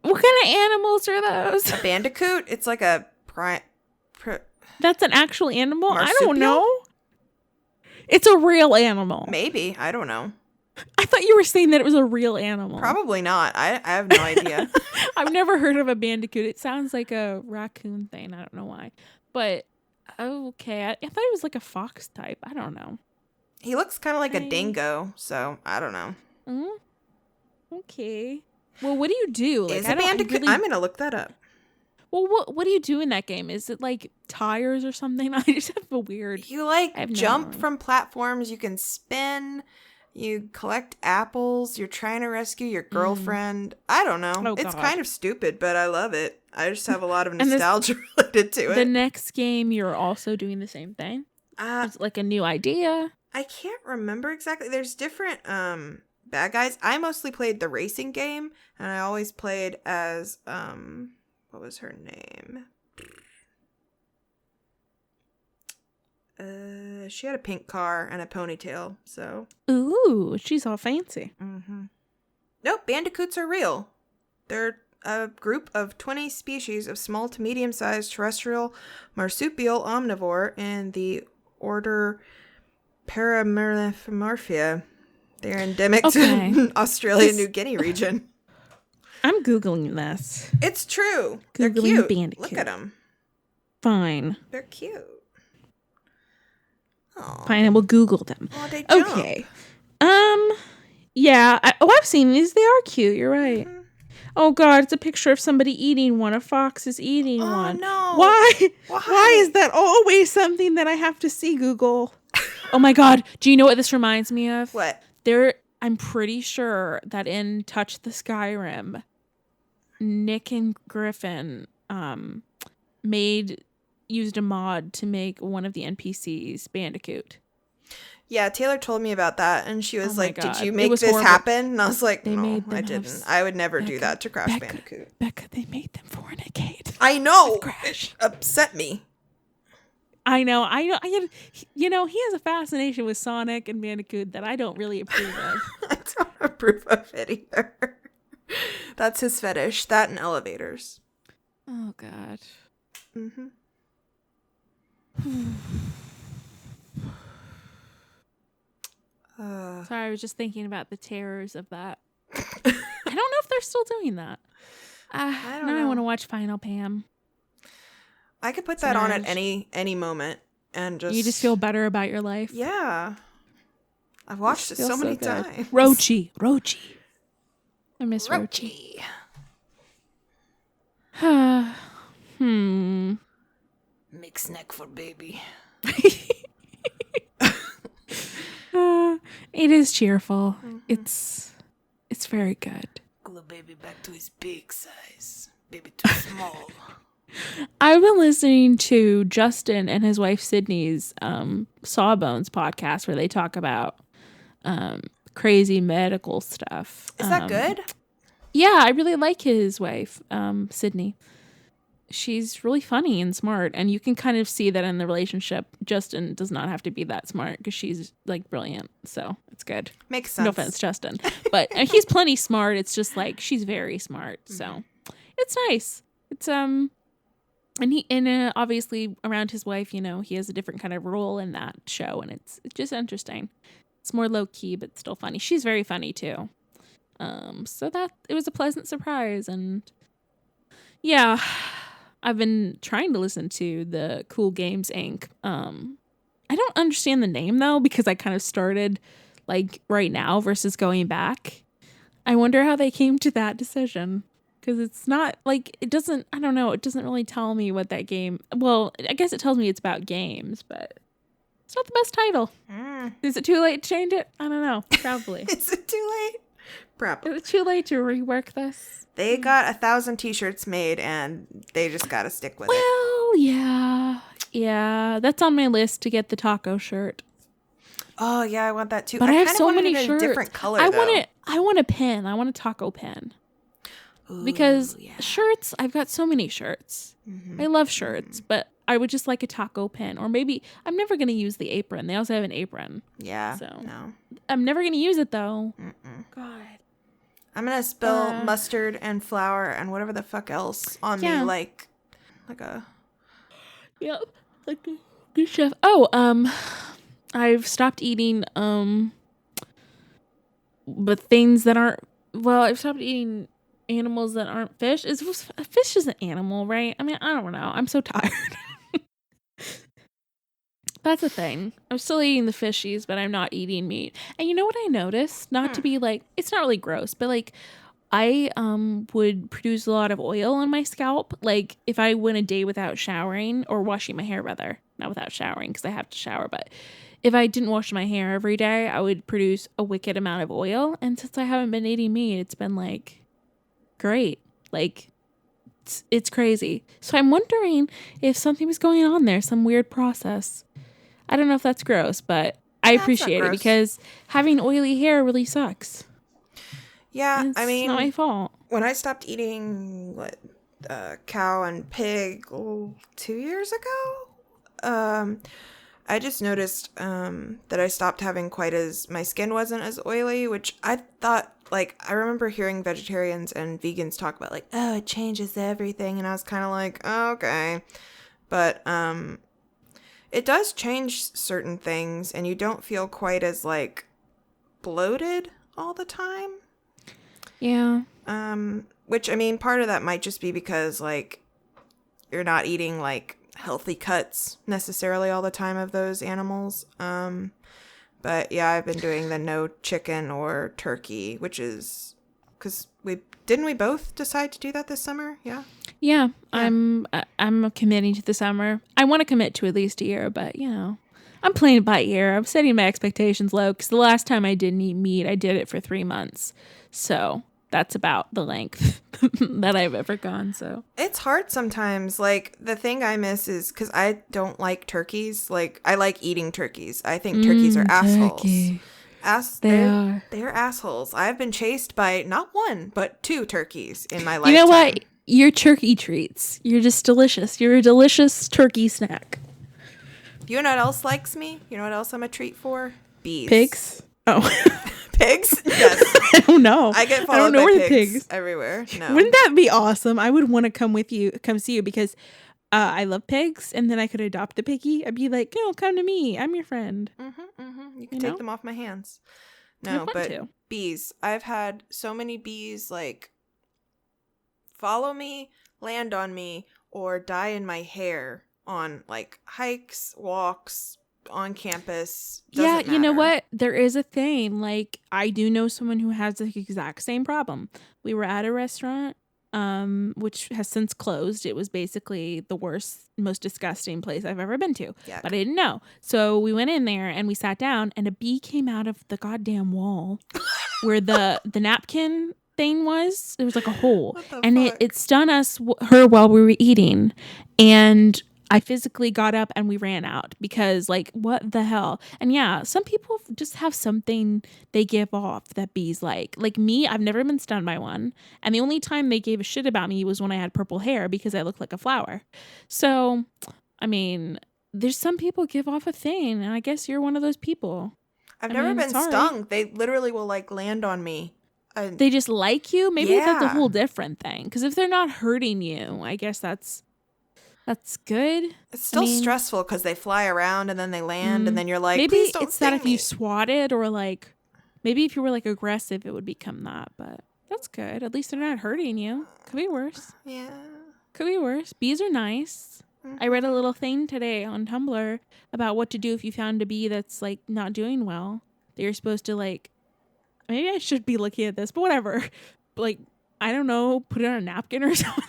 what kind of animals are those? A bandicoot? It's like a That's an actual animal? Marsupial? I don't know. It's a real animal. Maybe. I don't know. I thought you were saying that it was a real animal. Probably not. I have no idea. I've never heard of a bandicoot. It sounds like a raccoon thing. I don't know why. But, okay. I thought it was like a fox type. I don't know. He looks kind of like a dingo, so I don't know. Okay. Well, what do you do? Like, Is a bandicoot? I'm going to look that up. Well, what do you do in that game? Is it like tires or something? I just have a weird... You like jump from platforms. You can spin. You collect apples. You're trying to rescue your girlfriend. I don't know. Oh, it's God. kind of stupid, but I love it. I just have a lot of nostalgia related to it. The next game, you're also doing the same thing? It's like a new idea? I can't remember exactly. There's different bad guys. I mostly played the racing game, and I always played as, what was her name? She had a pink car and a ponytail, so. Ooh, she's all fancy. Mm-hmm. Nope, bandicoots are real. They're a group of 20 species of small to medium-sized terrestrial marsupial omnivore in the order Paramorphia. They're endemic to Australia, New Guinea region. I'm Googling this. It's true. Googling They're cute. bandicoot. Look at them. Fine. They're cute. Aww. Fine, I will Google them. Oh, they jump. Okay. Yeah. I've seen these. They are cute. You're right. Mm-hmm. Oh, God. It's a picture of somebody eating one. A fox is eating one. Oh, no. Why? Why is that always something that I have to see, Google? Oh, my God. Do you know what this reminds me of? What? I'm pretty sure that in Touch the Skyrim, Nick and Griffin used a mod to make one of the NPCs Bandicoot. Yeah, Taylor told me about that, and she was like, God. Did you make this happen? And I was like, no, I didn't. I would never do that to Crash Bandicoot. Becca, they made them fornicate. I know. It upset me. I know. He has a fascination with Sonic and Bandicoot that I don't really approve of. I don't approve of it either. That's his fetish. That and elevators. Oh, God. Mm-hmm. Sorry, I was just thinking about the terrors of that. I don't know if they're still doing that. I don't know. I want to watch Final Pam. I could put that on at any moment and just... You just feel better about your life? Yeah. I've watched it so many times. Rochi. I miss Rochi. Mixed neck for baby. It is cheerful. Mm-hmm. It's very good. Glue baby back to his big size. Baby too small. I've been listening to Justin and his wife Sydney's Sawbones podcast where they talk about crazy medical stuff. Is that good? Yeah, I really like his wife, Sydney. She's really funny and smart, and you can kind of see that in the relationship. Justin does not have to be that smart because she's like brilliant, so it's good. Makes sense. No offense, Justin, but he's plenty smart. It's just like she's very smart, so it's nice. It's and obviously around his wife, he has a different kind of role in that show, and it's just interesting. It's more low key, but still funny. She's very funny too. So that it was a pleasant surprise, and yeah. I've been trying to listen to the Cool Games Inc. I don't understand the name though, because I kind of started like right now versus going back. I wonder how they came to that decision, because it's not like it doesn't really tell me what that game. Well, I guess it tells me it's about games, but it's not the best title. Is it too late to change it? I don't know. Probably. Is it too late? Probably. Is it too late to rework this? They got 1,000 t-shirts made, and they just got to stick with it. Well, yeah. Yeah, that's on my list to get the taco shirt. Oh, yeah, I want that too. But I have so many shirts. Different color, I want a pin. I want a taco pin. Ooh, because shirts, I've got so many shirts. I love shirts, but I would just like a taco pin. Or maybe, I'm never going to use the apron. They also have an apron. Yeah, so no. I'm never going to use it, though. God. I'm going to spill mustard and flour and whatever the fuck else on me like a... Yep, like a good chef. Oh, I've stopped eating, but things that aren't... Well, I've stopped eating animals that aren't fish. Fish is an animal, right? I mean, I don't know. I'm so tired. That's a thing. I'm still eating the fishies, but I'm not eating meat. And you know what I noticed? Not to be like, it's not really gross, but like I would produce a lot of oil on my scalp. Like if I went a day without showering or washing my hair, rather, not without showering because I have to shower, but if I didn't wash my hair every day, I would produce a wicked amount of oil. And since I haven't been eating meat, it's been like great. Like it's crazy. So I'm wondering if something was going on there, some weird process. I don't know if that's gross, but I appreciate it because having oily hair really sucks. Yeah, I It's not my mean, fault. when I stopped eating cow and pig 2 years ago, I just noticed that I stopped having quite as my skin wasn't as oily, which I thought like I remember hearing vegetarians and vegans talk about like, oh, it changes everything, and I was kind of like, oh, okay, but it does change certain things, and you don't feel quite as like bloated all the time. Yeah. Which I mean, part of that might just be because like you're not eating like healthy cuts necessarily all the time of those animals. But yeah, I've been doing the no chicken or turkey, which is because we both decide to do that this summer. Yeah. Yeah, Yeah. I'm committing to the summer. I want to commit to at least a year, but I'm playing it by ear. I'm setting my expectations low because the last time I didn't eat meat, I did it for 3 months. So that's about the length that I've ever gone. So It's hard sometimes. Like the thing I miss is because I don't like turkeys. Like I like eating turkeys. I think turkeys are assholes. turkey. They They're are. they're assholes. I've been chased by not one but two turkeys in my You know what? lifetime. You're turkey treats. You're just delicious. You're a delicious turkey snack. You know what else likes me? You know what else I'm a treat for? Bees. Pigs? Oh. Pigs? Yes. I don't know. I get I don't followed know by where the pigs pigs. everywhere. No. Wouldn't that be awesome? I would want to come see you because I love pigs, and then I could adopt a piggy. I'd be like, "No, come to me. I'm your friend." You can take them off my hands. I No, want but to. bees. I've had so many bees like follow me, land on me, or die in my hair on like hikes, walks, on campus. Yeah, Doesn't you know matter. what? There is a thing. Like, I do know someone who has the exact same problem. We were at a restaurant, which has since closed. It was basically the worst, most disgusting place I've ever been to. Yuck. But I didn't know. So we went in there and we sat down, and a bee came out of the goddamn wall where the napkin thing was. There was like a hole. What the And fuck? it stung her while we were eating. And I physically got up and we ran out because, like, what the hell? And yeah, some people just have something they give off that bees like. Like me, I've never been stung by one. And the only time they gave a shit about me was when I had purple hair because I looked like a flower. So, I mean, there's some people give off a thing. And I guess you're one of those people. I've I never mean, been sorry. stung. They literally will like land on me. They just like you. Maybe that's a Yeah. whole different thing. Because if they're not hurting you, I guess that's good. It's still stressful because they fly around and then they land and then you're like, maybe please don't it's that sting if you me. swatted or like maybe if you were like aggressive, it would become that. But that's good. At least they're not hurting you. Could be worse. Yeah. Could be worse. Bees are nice. I read a little thing today on Tumblr about what to do if you found a bee that's like not doing well. That you're supposed to like. Maybe I should be looking at this, but whatever. Like, I don't know, put it on a napkin or something.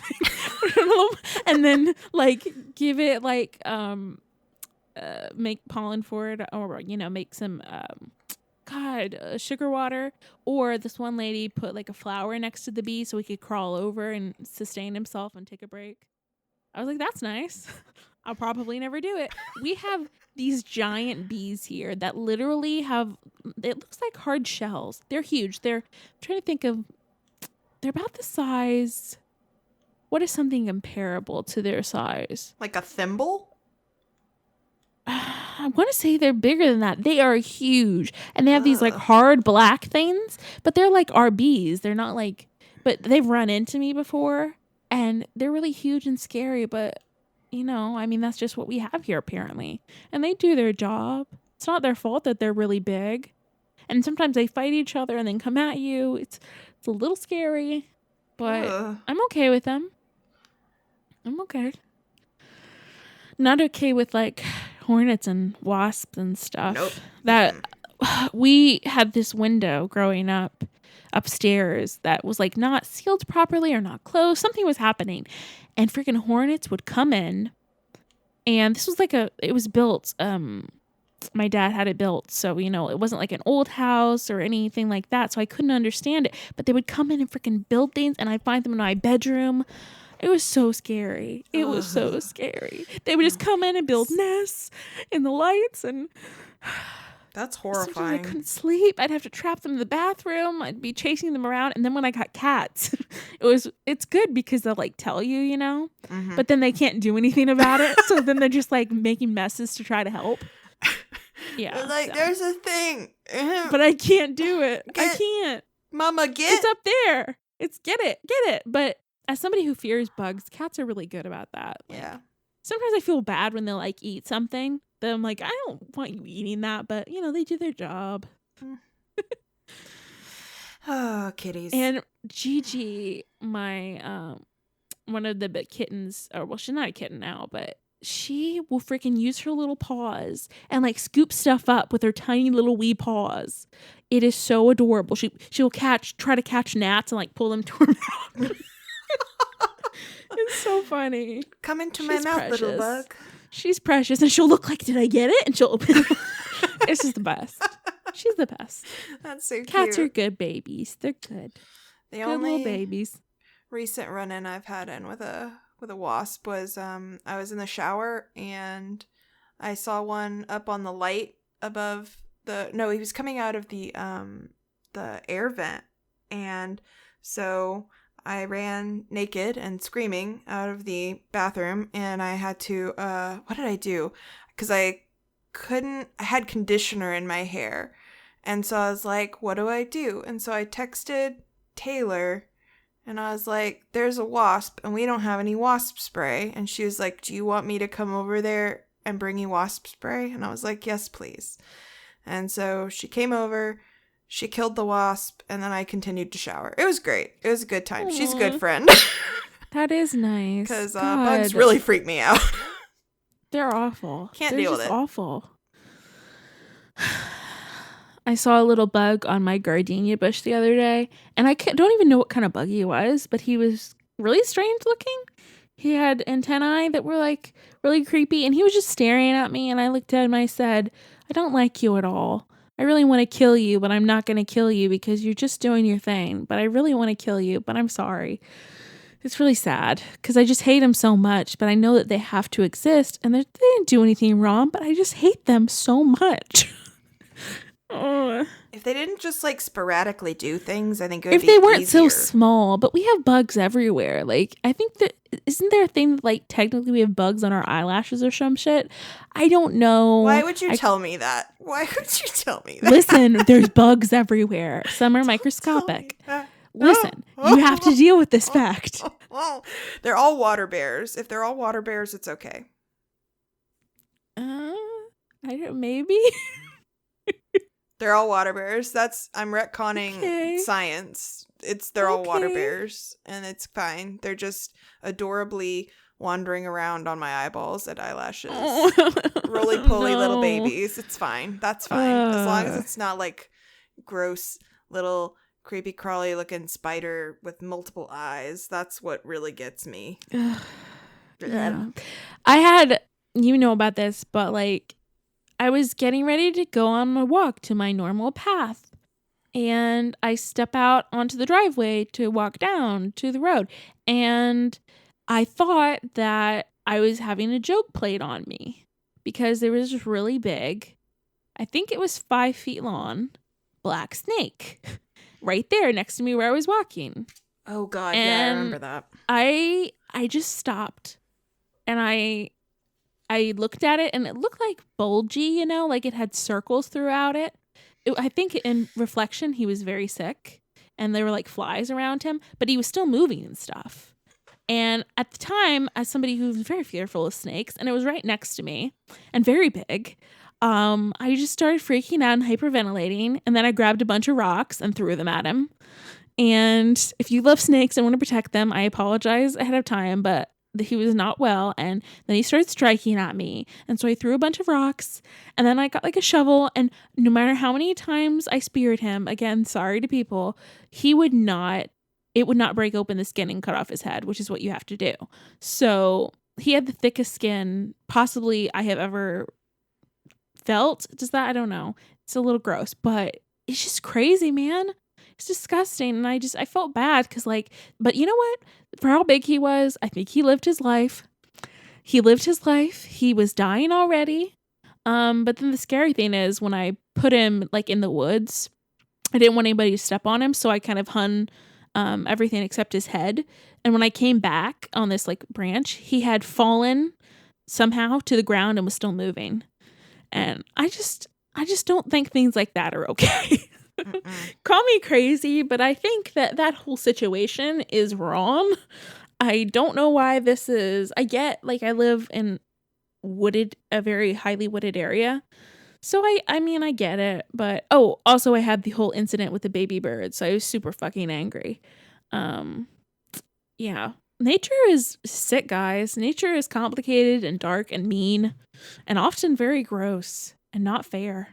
And then like give it like make pollen for it, or make some sugar water. Or this one lady put like a flower next to the bee so he could crawl over and sustain himself and take a break. I was like, that's nice. I'll probably never do it. We have these giant bees here that literally have, it looks like hard shells. They're huge. I'm trying to think of, they're about the size. What is something comparable to their size? Like a thimble? I want to say they're bigger than that. They are huge. And they have these like hard black things, but they're like RBs. They're not like, but they've run into me before and they're really huge and scary. But, I mean, that's just what we have here apparently. And they do their job. It's not their fault that they're really big. And sometimes they fight each other and then come at you. It's a little scary, but I'm okay with them. I'm okay. Not okay with like hornets and wasps and stuff. Nope. That we had this window growing up upstairs that was like not sealed properly or not closed. Something was happening, and freaking hornets would come in. And this was like it was built. My dad had it built, so it wasn't like an old house or anything like that. So I couldn't understand it. But they would come in and freaking build things, and I'd find them in my bedroom. It was so scary. It was so scary. They would just come in and build nests in the lights, and That's Sometimes I horrifying. couldn't sleep. I'd have to trap them in the bathroom. I'd be chasing them around. And then when I got cats, it's good because they'll like tell you, you know, Mm-hmm. but then they can't do anything about it. So then they're just like making messes to try to help. Yeah. Like, so. there's a thing. But I can't do it. I can't. Mama, get. It's up there. It's get it. But as somebody who fears bugs, cats are really good about that. Like, Yeah. sometimes I feel bad when they'll like eat something. Then I'm like, I don't want you eating that, but you know, they do their job. Oh, kitties. And Gigi, my one of the kittens, or well, she's not a kitten now, but she will freaking use her little paws and like scoop stuff up with her tiny little wee paws. It is so adorable. She'll try to catch gnats and like pull them to her mouth. It's so funny. Come into my mouth, precious. little bug. She's precious, and she'll look like, did I get it? And she'll open it. It's just the best. She's the best. That's so cute. Cats are good babies. They're good. The Good only little babies. recent run-in I've had in with a wasp was I was in the shower and I saw one up on the light above he was coming out of the air vent, and so I ran naked and screaming out of the bathroom, and I had to what did I do? Because I had conditioner in my hair, and so I was like, what do I do? And so I texted Taylor, and I was like, there's a wasp and we don't have any wasp spray. And she was like, do you want me to come over there and bring you wasp spray? And I was like, yes, please. And so she came over, she killed the wasp, and then I continued to shower. It was great. It was a good time. Aww. She's a good friend. That is nice. Because bugs really freak me out. They're awful. Can't They're deal just with it. Awful. I saw a little bug on my gardenia bush the other day, and I don't even know what kind of bug he was, but he was really strange looking. He had antennae that were like really creepy, and he was just staring at me, and I looked at him and I said, I don't like you at all. I really want to kill you, but I'm not going to kill you because you're just doing your thing, but I really want to kill you, but I'm sorry. It's really sad because I just hate them so much, but I know that they have to exist, and they didn't do anything wrong, but I just hate them so much. If they didn't just like sporadically do things, I think it would be if they weren't easier. so small. But we have bugs everywhere. Like, I think that isn't there a thing that, like, technically we have bugs on our eyelashes or some shit? I don't know. Why would you tell me that? Why would you tell me that? Listen, there's bugs everywhere. Some are microscopic. Listen, you have to deal with this fact. They're all water bears. If they're all water bears, it's okay. I don't. Maybe. They're all water bears. I'm retconning science. They're all water bears, and it's fine. They're just adorably wandering around on my eyeballs at eyelashes. Roly-poly little babies. It's fine. That's fine. As long as it's not like gross little creepy crawly looking spider with multiple eyes. That's what really gets me. Yeah. I had, you know about this, but like, I was getting ready to go on my walk to my normal path, and I step out onto the driveway to walk down to the road, and I thought that I was having a joke played on me because there was this really big, I think it was 5 feet long, black snake right there next to me where I was walking. Oh God, yeah, I remember that. I just stopped, and I looked at it, and it looked like bulgy, you know, like it had circles throughout it. I think in reflection, he was very sick, and there were like flies around him, but he was still moving and stuff. And at the time, as somebody who was very fearful of snakes, and it was right next to me and very big, I just started freaking out and hyperventilating, and then I grabbed a bunch of rocks and threw them at him. And if you love snakes and want to protect them, I apologize ahead of time, but he was not well, and then he started striking at me, and so I threw a bunch of rocks, and then I got like a shovel, and no matter how many times I speared him, again, sorry to people, it would not break open the skin and cut off his head, which is what you have to do. So he had the thickest skin possibly I have ever felt. I don't know, it's a little gross, but it's just crazy, man. It's disgusting, and I felt bad because, like, but you know what? For how big he was, I think he lived his life. He was dying already. But then the scary thing is when I put him like in the woods, I didn't want anybody to step on him, so I kind of hung everything except his head. And when I came back on this like branch, he had fallen somehow to the ground and was still moving. And I just don't think things like that are okay. Call me crazy, but I think that whole situation is wrong. I don't know why this is. I get like I live in a very highly wooded area. So I mean I get it, but also I had the whole incident with the baby bird, so I was super fucking angry. Um yeah. Nature is sick, guys. Nature is complicated and dark and mean and often very gross and not fair.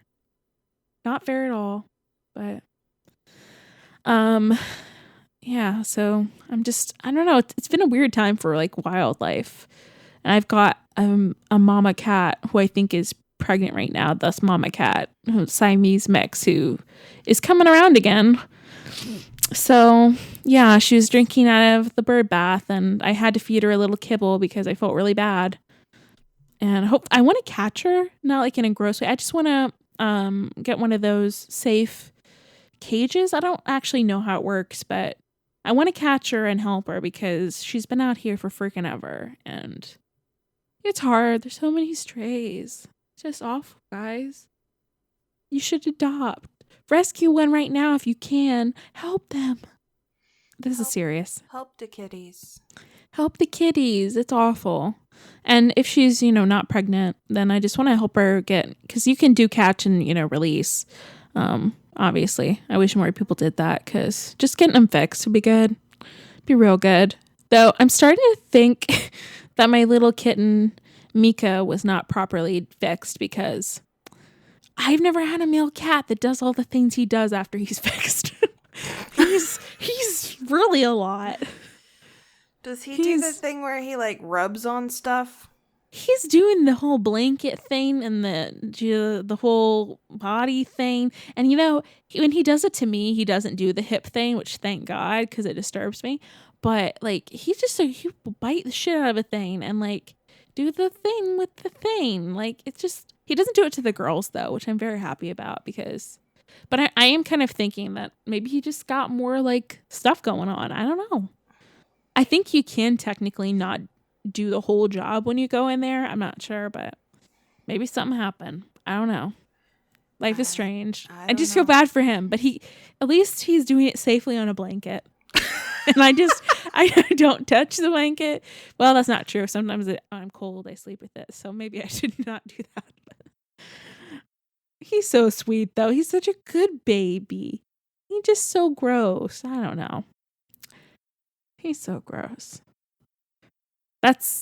Not fair at all. But yeah, so I don't know, it's been a weird time for like wildlife. And I've got a mama cat who I think is pregnant right now, thus mama cat, Siamese mix, who is coming around again. So yeah, she was drinking out of the bird bath and I had to feed her a little kibble because I felt really bad. And I want to catch her, not like in a gross way. I just want to get one of those safe cages. I don't actually know how it works, but I want to catch her and help her because she's been out here for freaking ever and it's hard. There's so many strays. It's just awful, guys. You should adopt. Rescue one right now if you can. Help them. This is serious. Help the kitties. Help the kitties. It's awful. And if she's, not pregnant, then I just want to help her because you can do catch and, release. Obviously. I wish more people did that because just getting them fixed would be good. Be real good. Though I'm starting to think that my little kitten Mika was not properly fixed because I've never had a male cat that does all the things he does after he's fixed. he's really a lot. Does he do the thing where he like rubs on stuff? He's doing the whole blanket thing and the whole body thing. And when he does it to me, he doesn't do the hip thing, which thank God, because it disturbs me. But like he will bite the shit out of a thing and like do the thing with the thing. Like it's just he doesn't do it to the girls though, which I'm very happy about but I am kind of thinking that maybe he just got more like stuff going on. I don't know. I think you can technically not do the whole job when you go in there. I'm not sure, but maybe something happened. I don't know. Life is strange. I just feel bad for him, but at least he's doing it safely on a blanket. And I don't touch the blanket. Well, that's not true. Sometimes I'm cold, I sleep with it. So maybe I should not do that. He's so sweet, though. He's such a good baby. He's just so gross. I don't know. He's so gross.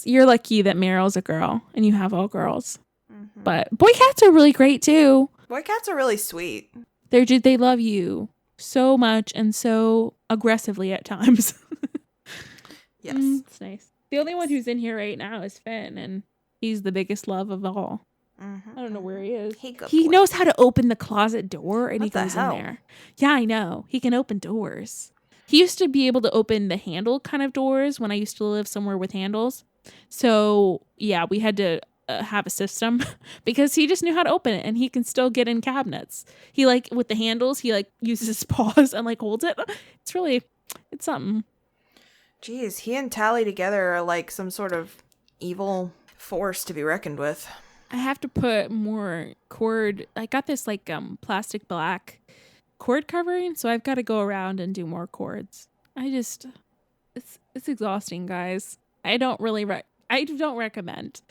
You're lucky that Meryl's a girl and you have all girls. Mm-hmm. But boy cats are really great, too. Boy cats are really sweet. They love you so much and so aggressively at times. Yes. It's nice. The only one who's in here right now is Finn, and he's the biggest love of all. Mm-hmm. I don't know where he is. He knows how to open the closet door, and he goes in there. Yeah, I know. He can open doors. He used to be able to open the handle kind of doors when I used to live somewhere with handles. So, yeah, we had to have a system because he just knew how to open it, and he can still get in cabinets. He with the handles, he uses his paws and holds it. It's something. Jeez, he and Tally together are like some sort of evil force to be reckoned with. I have to put more cord. I got this plastic black cord covering, so I've got to go around and do more cords. It's exhausting, guys. I don't recommend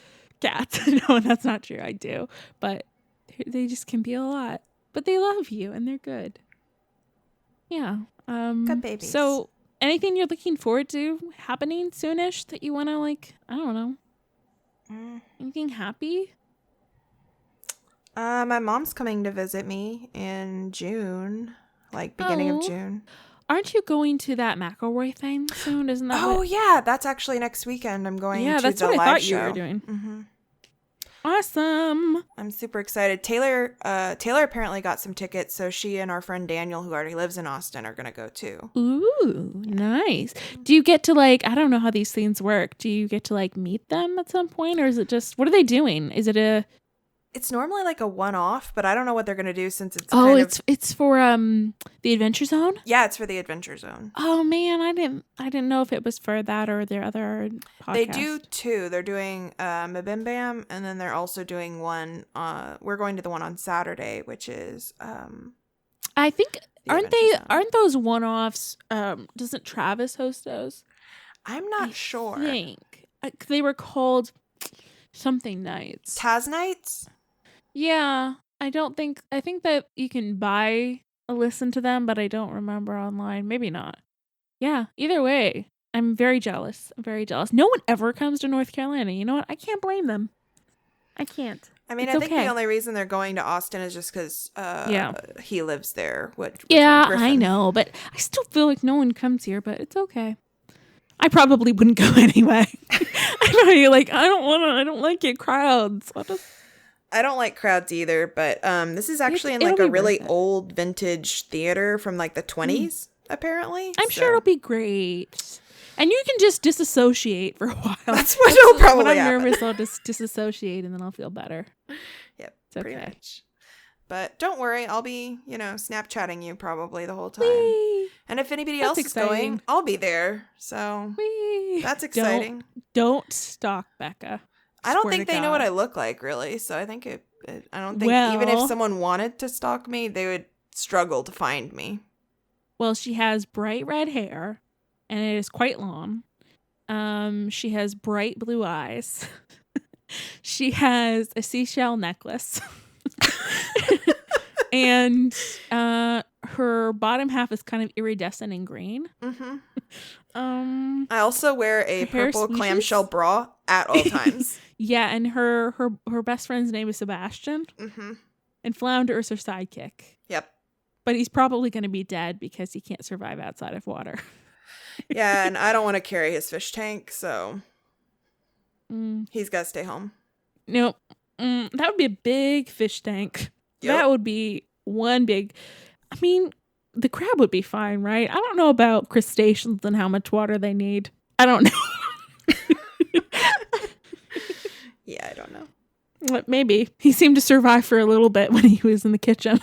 cats. No, that's not true. I do, but they just can be a lot. But they love you and they're good. Yeah. Good babies. So, anything you're looking forward to happening soonish that you want to I don't know. Anything happy? My mom's coming to visit me in June, beginning of June. Aren't you going to that McElroy thing soon? Isn't that? Yeah, that's actually next weekend. I'm going to the live show. Yeah, that's what I thought you were doing. Mm-hmm. Awesome. I'm super excited. Taylor apparently got some tickets, so she and our friend Daniel, who already lives in Austin, are going to go too. Ooh, nice. Do you get to I don't know how these things work. Do you get to meet them at some point, or is it just, what are they doing? Is it It's normally like a one-off, but I don't know what they're gonna do since it's kind of... it's for the Adventure Zone. Yeah, it's for the Adventure Zone. Oh man, I didn't know if it was for that or their other podcast. They do two. They're doing Mabim Bam, and then they're also doing one. We're going to the one on Saturday, which is I think Zone. aren't those one-offs? Doesn't Travis host those? I'm not sure. I think they were called something nights. Taz Nights? Yeah, I think that you can buy a listen to them, but I don't remember online. Maybe not. Yeah, either way, I'm very jealous. No one ever comes to North Carolina. You know what? I can't blame them. I can't. I mean, I think the only reason they're going to Austin is just because he lives there. Yeah, I know, but I still feel like no one comes here, but it's okay. I probably wouldn't go anyway. I'm probably like, I don't like it, crowds. I don't like crowds either, but this is actually in like a really old vintage theater from like the 20s, apparently. I'm sure it'll be great. And you can just disassociate for a while. That's what will probably happen. When I'm nervous, I'll just disassociate and then I'll feel better. Yep, it's pretty okay. much. But don't worry, I'll be, Snapchatting you probably the whole time. Whee! And if anybody else is going, I'll be there. So that's exciting. Don't stalk Becca. I don't think they know what I look like, really. So I think I don't think even if someone wanted to stalk me, they would struggle to find me. Well, she has bright red hair, and it is quite long. She has bright blue eyes. She has a seashell necklace. And her bottom half is kind of iridescent and green. Mm-hmm. I also wear a purple clamshell bra at all times. Yeah, and her best friend's name is Sebastian. Mm-hmm. And Flounder is her sidekick. Yep. But he's probably going to be dead because he can't survive outside of water. Yeah, and I don't want to carry his fish tank, so he's got to stay home. Nope. That would be a big fish tank. Yep. That would be one big... I mean, the crab would be fine, right? I don't know about crustaceans and how much water they need. I don't know. Yeah, I don't know. But maybe. He seemed to survive for a little bit when he was in the kitchen.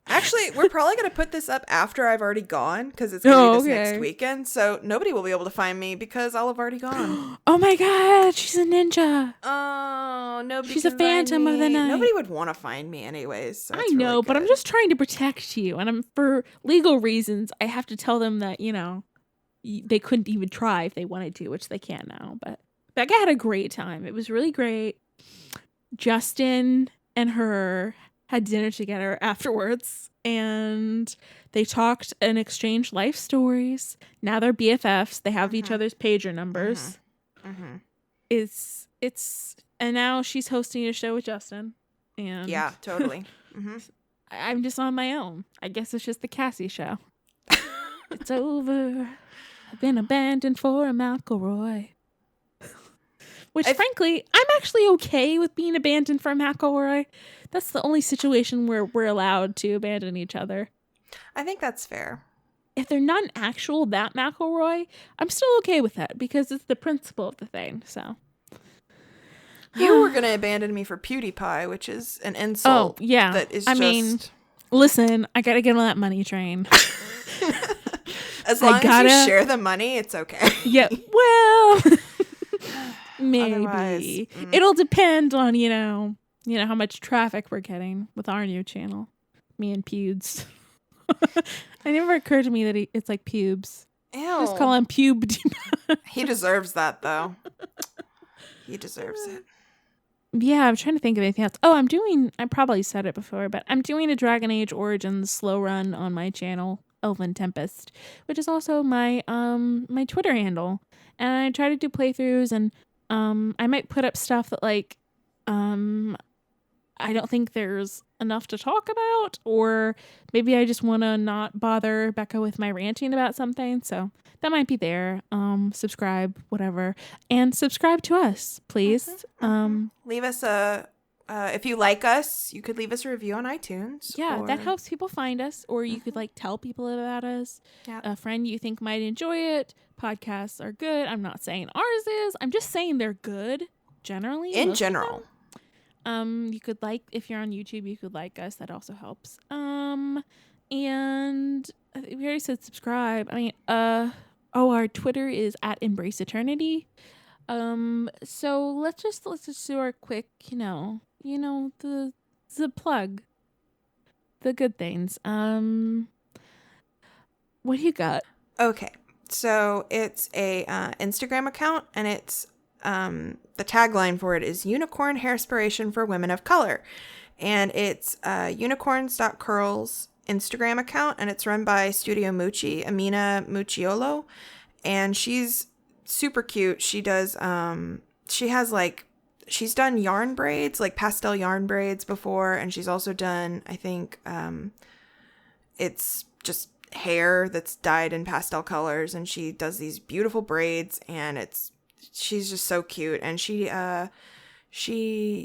Actually, we're probably going to put this up after I've already gone because it's going to be this next weekend. So nobody will be able to find me because I'll have already gone. Oh my God, she's a ninja. Oh, nobody. She's a phantom of the night. Nobody would want to find me anyways. So I know, but I'm just trying to protect you. And for legal reasons, I have to tell them that, they couldn't even try if they wanted to, which they can now. But Becca had a great time. It was really great. Justin and her had dinner together afterwards, and they talked and exchanged life stories. Now they're BFFs. They have each other's pager numbers. Mm-hmm. And now she's hosting a show with Justin. And yeah, totally. Mm-hmm. I'm just on my own. I guess it's just the Cassie show. It's over. I've been abandoned for a McElroy. Which, frankly, I'm actually okay with being abandoned for a McElroy. That's the only situation where we're allowed to abandon each other. I think that's fair. If they're not an actual that McElroy, I'm still okay with that because it's the principle of the thing. So you were gonna abandon me for PewDiePie, which is an insult. Oh yeah, that is mean, listen, I gotta get on that money train. As long as you share the money, it's okay. Yeah, well, maybe it'll depend on how much traffic we're getting with our new channel. Me and Pubes. It never occurred to me that it's like pubes. Ew. Just call him Pube. He deserves that, though. He deserves it. Yeah, I'm trying to think of anything else. Oh, I probably said it before, but I'm doing a Dragon Age Origins slow run on my channel, Elven Tempest, which is also my my Twitter handle. And I try to do playthroughs, and I might put up stuff that I don't think there's enough to talk about, or maybe I just want to not bother Becca with my ranting about something. So that might be there. Subscribe, whatever, and subscribe to us, please. Leave us if you like us, you could leave us a review on iTunes. Yeah, that helps people find us, or you could tell people about us. Yeah. A friend you think might enjoy it. Podcasts are good. I'm not saying ours is. I'm just saying they're good generally. In general. You could like, if you're on YouTube, you could like us. That also helps. And we already said subscribe. I mean, our Twitter is at Embrace Eternity. So let's just do our quick, the plug, the good things. What do you got? Okay, so it's a Instagram account, and it's the tagline for it is Unicorn Hairspiration for Women of Color, and it's unicorns.curls Instagram account, and it's run by Studio Mucci, Amina Mucciolo, and she's super cute. She does she's done yarn braids, like pastel yarn braids before, and she's also done, I think, it's just hair that's dyed in pastel colors, and she does these beautiful braids, and she's just so cute. And she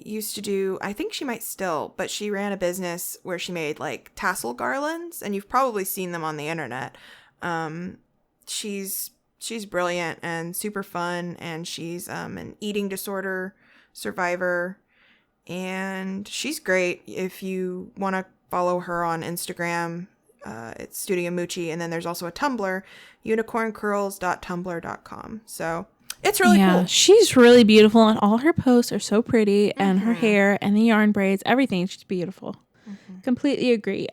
used to do, I think she might still, but she ran a business where she made like tassel garlands, and you've probably seen them on the internet. She's brilliant and super fun, and she's an eating disorder survivor, and she's great. If you want to follow her on Instagram, it's Studio Mucci, and then there's also a Tumblr, unicorncurls.tumblr.com. So it's really cool. She's really beautiful, and all her posts are so pretty, and her hair and the yarn braids, everything. She's beautiful. Completely agree.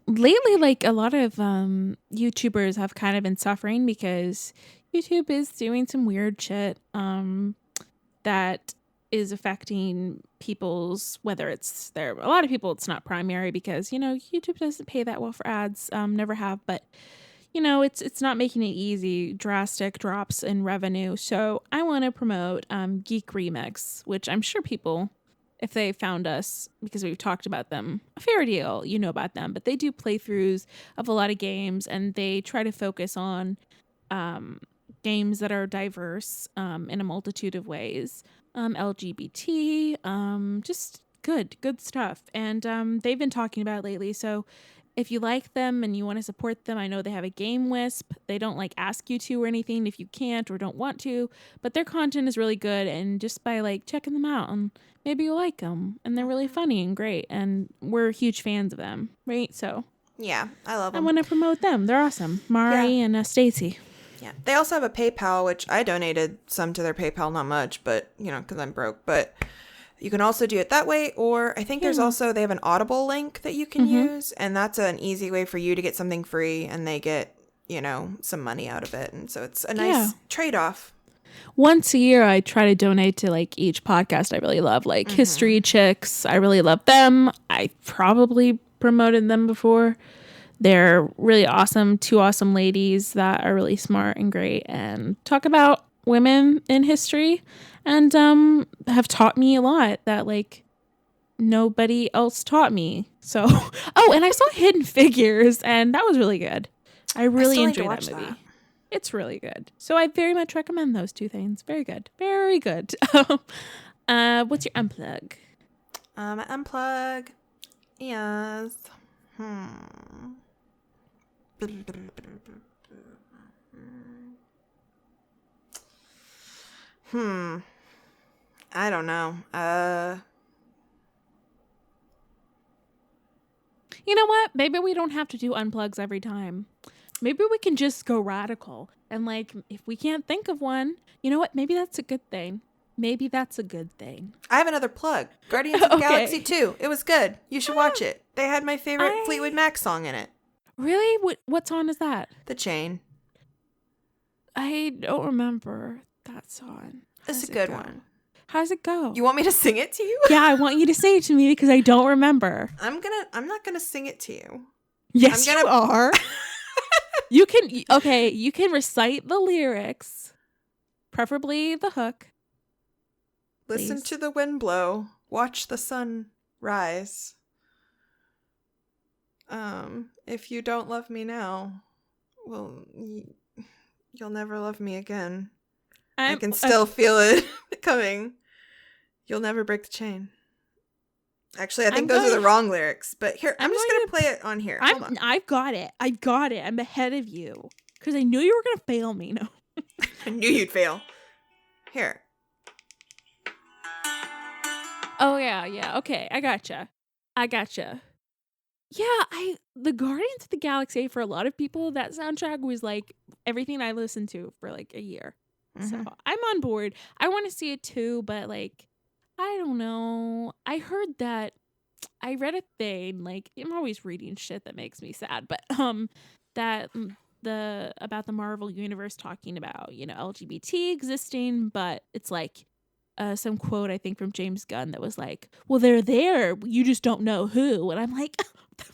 Lately, like, a lot of YouTubers have kind of been suffering because YouTube is doing some weird shit that is affecting people's, whether it's a lot of people, it's not primary because, YouTube doesn't pay that well for ads, never have, but it's not making it easy, drastic drops in revenue. So I want to promote Geek Remix, which I'm sure people, if they found us because we've talked about them a fair deal, about them, but they do playthroughs of a lot of games, and they try to focus on games that are diverse in a multitude of ways. LGBT, just good stuff. And they've been talking about it lately. So if you like them and you want to support them, I know they have a game wisp. They don't like ask you to or anything if you can't or don't want to, but their content is really good. And just by like checking them out, and maybe you'll like them, and they're really funny and great. And we're huge fans of them, right? So yeah, I love them. I want to promote them. They're awesome. Mari and Stacy. Yeah, they also have a PayPal, which I donated some to their PayPal, not much, but, because I'm broke. But you can also do it that way, or I think there's also, they have an Audible link that you can use, and that's an easy way for you to get something free, and they get, some money out of it. And so it's a nice trade-off. Once a year, I try to donate to, like, each podcast I really love, like History Chicks. I really love them. I probably promoted them before. They're really awesome, two awesome ladies that are really smart and great and talk about women in history, and have taught me a lot that, like, nobody else taught me. So, and I saw Hidden Figures, and that was really good. I really enjoyed that movie. It's really good. So I very much recommend those two things. Very good. Very good. What's your unplug? My unplug is... I don't know. You know what? Maybe we don't have to do unplugs every time. Maybe we can just go radical. And, like, if we can't think of one, you know what? Maybe that's a good thing. Maybe that's a good thing. I have another plug. Guardians of the Galaxy 2. It was good. You should watch it. They had my favorite Fleetwood Mac song in it. Really? What song is that? The Chain. I don't remember that song. It's a good one. How does it go? You want me to sing it to you? Yeah, I want you to sing it to me because I don't remember. I'm not gonna sing it to you. Yes, you are. You can recite the lyrics, preferably the hook. Listen Please. to the wind blow. Watch the sun rise. If you don't love me now, well, you'll never love me again. I can still feel it coming. You'll never break the chain. Actually, I think those are the wrong lyrics. But here, I'm just going to play it on here. Hold on. I've got it. I'm ahead of you. Because I knew you were going to fail me. No. I knew you'd fail. Here. Oh yeah. Okay, I gotcha. Yeah, the Guardians of the Galaxy, for a lot of people, that soundtrack was like everything I listened to for like a year. So Mm-hmm. I'm on board. I want to see it too, but like, I don't know. I heard that I read a thing, like I'm always reading shit that makes me sad, but that the about the Marvel universe talking about, LGBT existing, but it's like some quote I think from James Gunn that was like, "Well, they're there, you just don't know who." And I'm like, "What?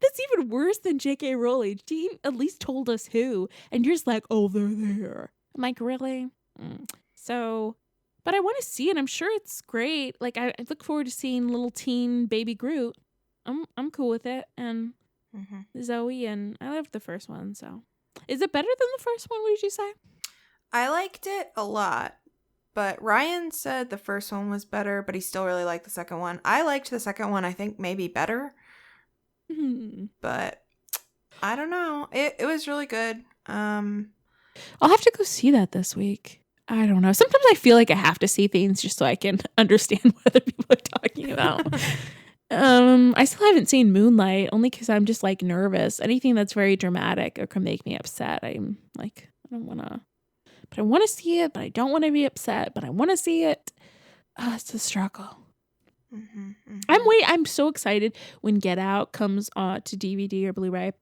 That's even worse than J.K. Rowling. She at least told us who, and you're just like, "Oh, they're there." I'm like, "Really?" So, but I want to see it. I'm sure it's great. Like I look forward to seeing little teen baby Groot. I'm cool with it. And Zoe, and I loved the first one. So, is it better than the first one? What did you say? I liked it a lot, but Ryan said the first one was better, but he still really liked the second one. I liked the second one, I think maybe better, but I don't know. It was really good. I'll have to go see that this week. I don't know. Sometimes I feel like I have to see things just so I can understand what other people are talking about. I still haven't seen Moonlight, only because I'm just like nervous. Anything that's very dramatic or can make me upset, I'm like, I don't want to. But I want to see it, but I don't want to be upset. But I want to see it. It's a struggle. I'm so excited when Get Out comes to DVD or Blu-ray.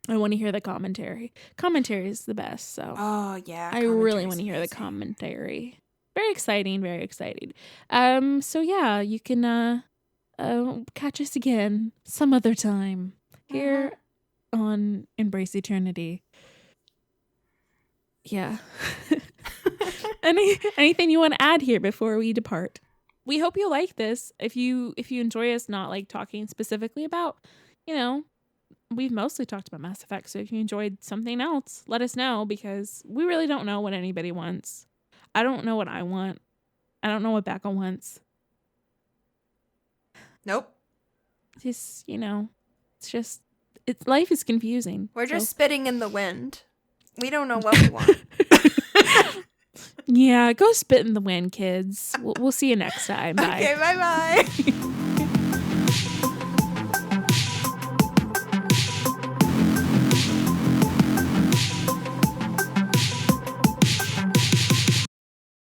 I want to hear the commentary. Commentary is the best. So I really want to hear the commentary. Very exciting. Very exciting. So yeah, you can catch us again some other time here on Embrace Eternity. Yeah. Anything you want to add here before we depart? We hope you like this. If you enjoy us not like talking specifically about, we've mostly talked about Mass Effect. So if you enjoyed something else, let us know, because we really don't know what anybody wants. I don't know what I want. I don't know what Becca wants. Nope. Just, life is confusing. We're just spitting in the wind. We don't know what we want. Yeah, go spit in the wind, kids. We'll see you next time. Bye. Okay, bye-bye.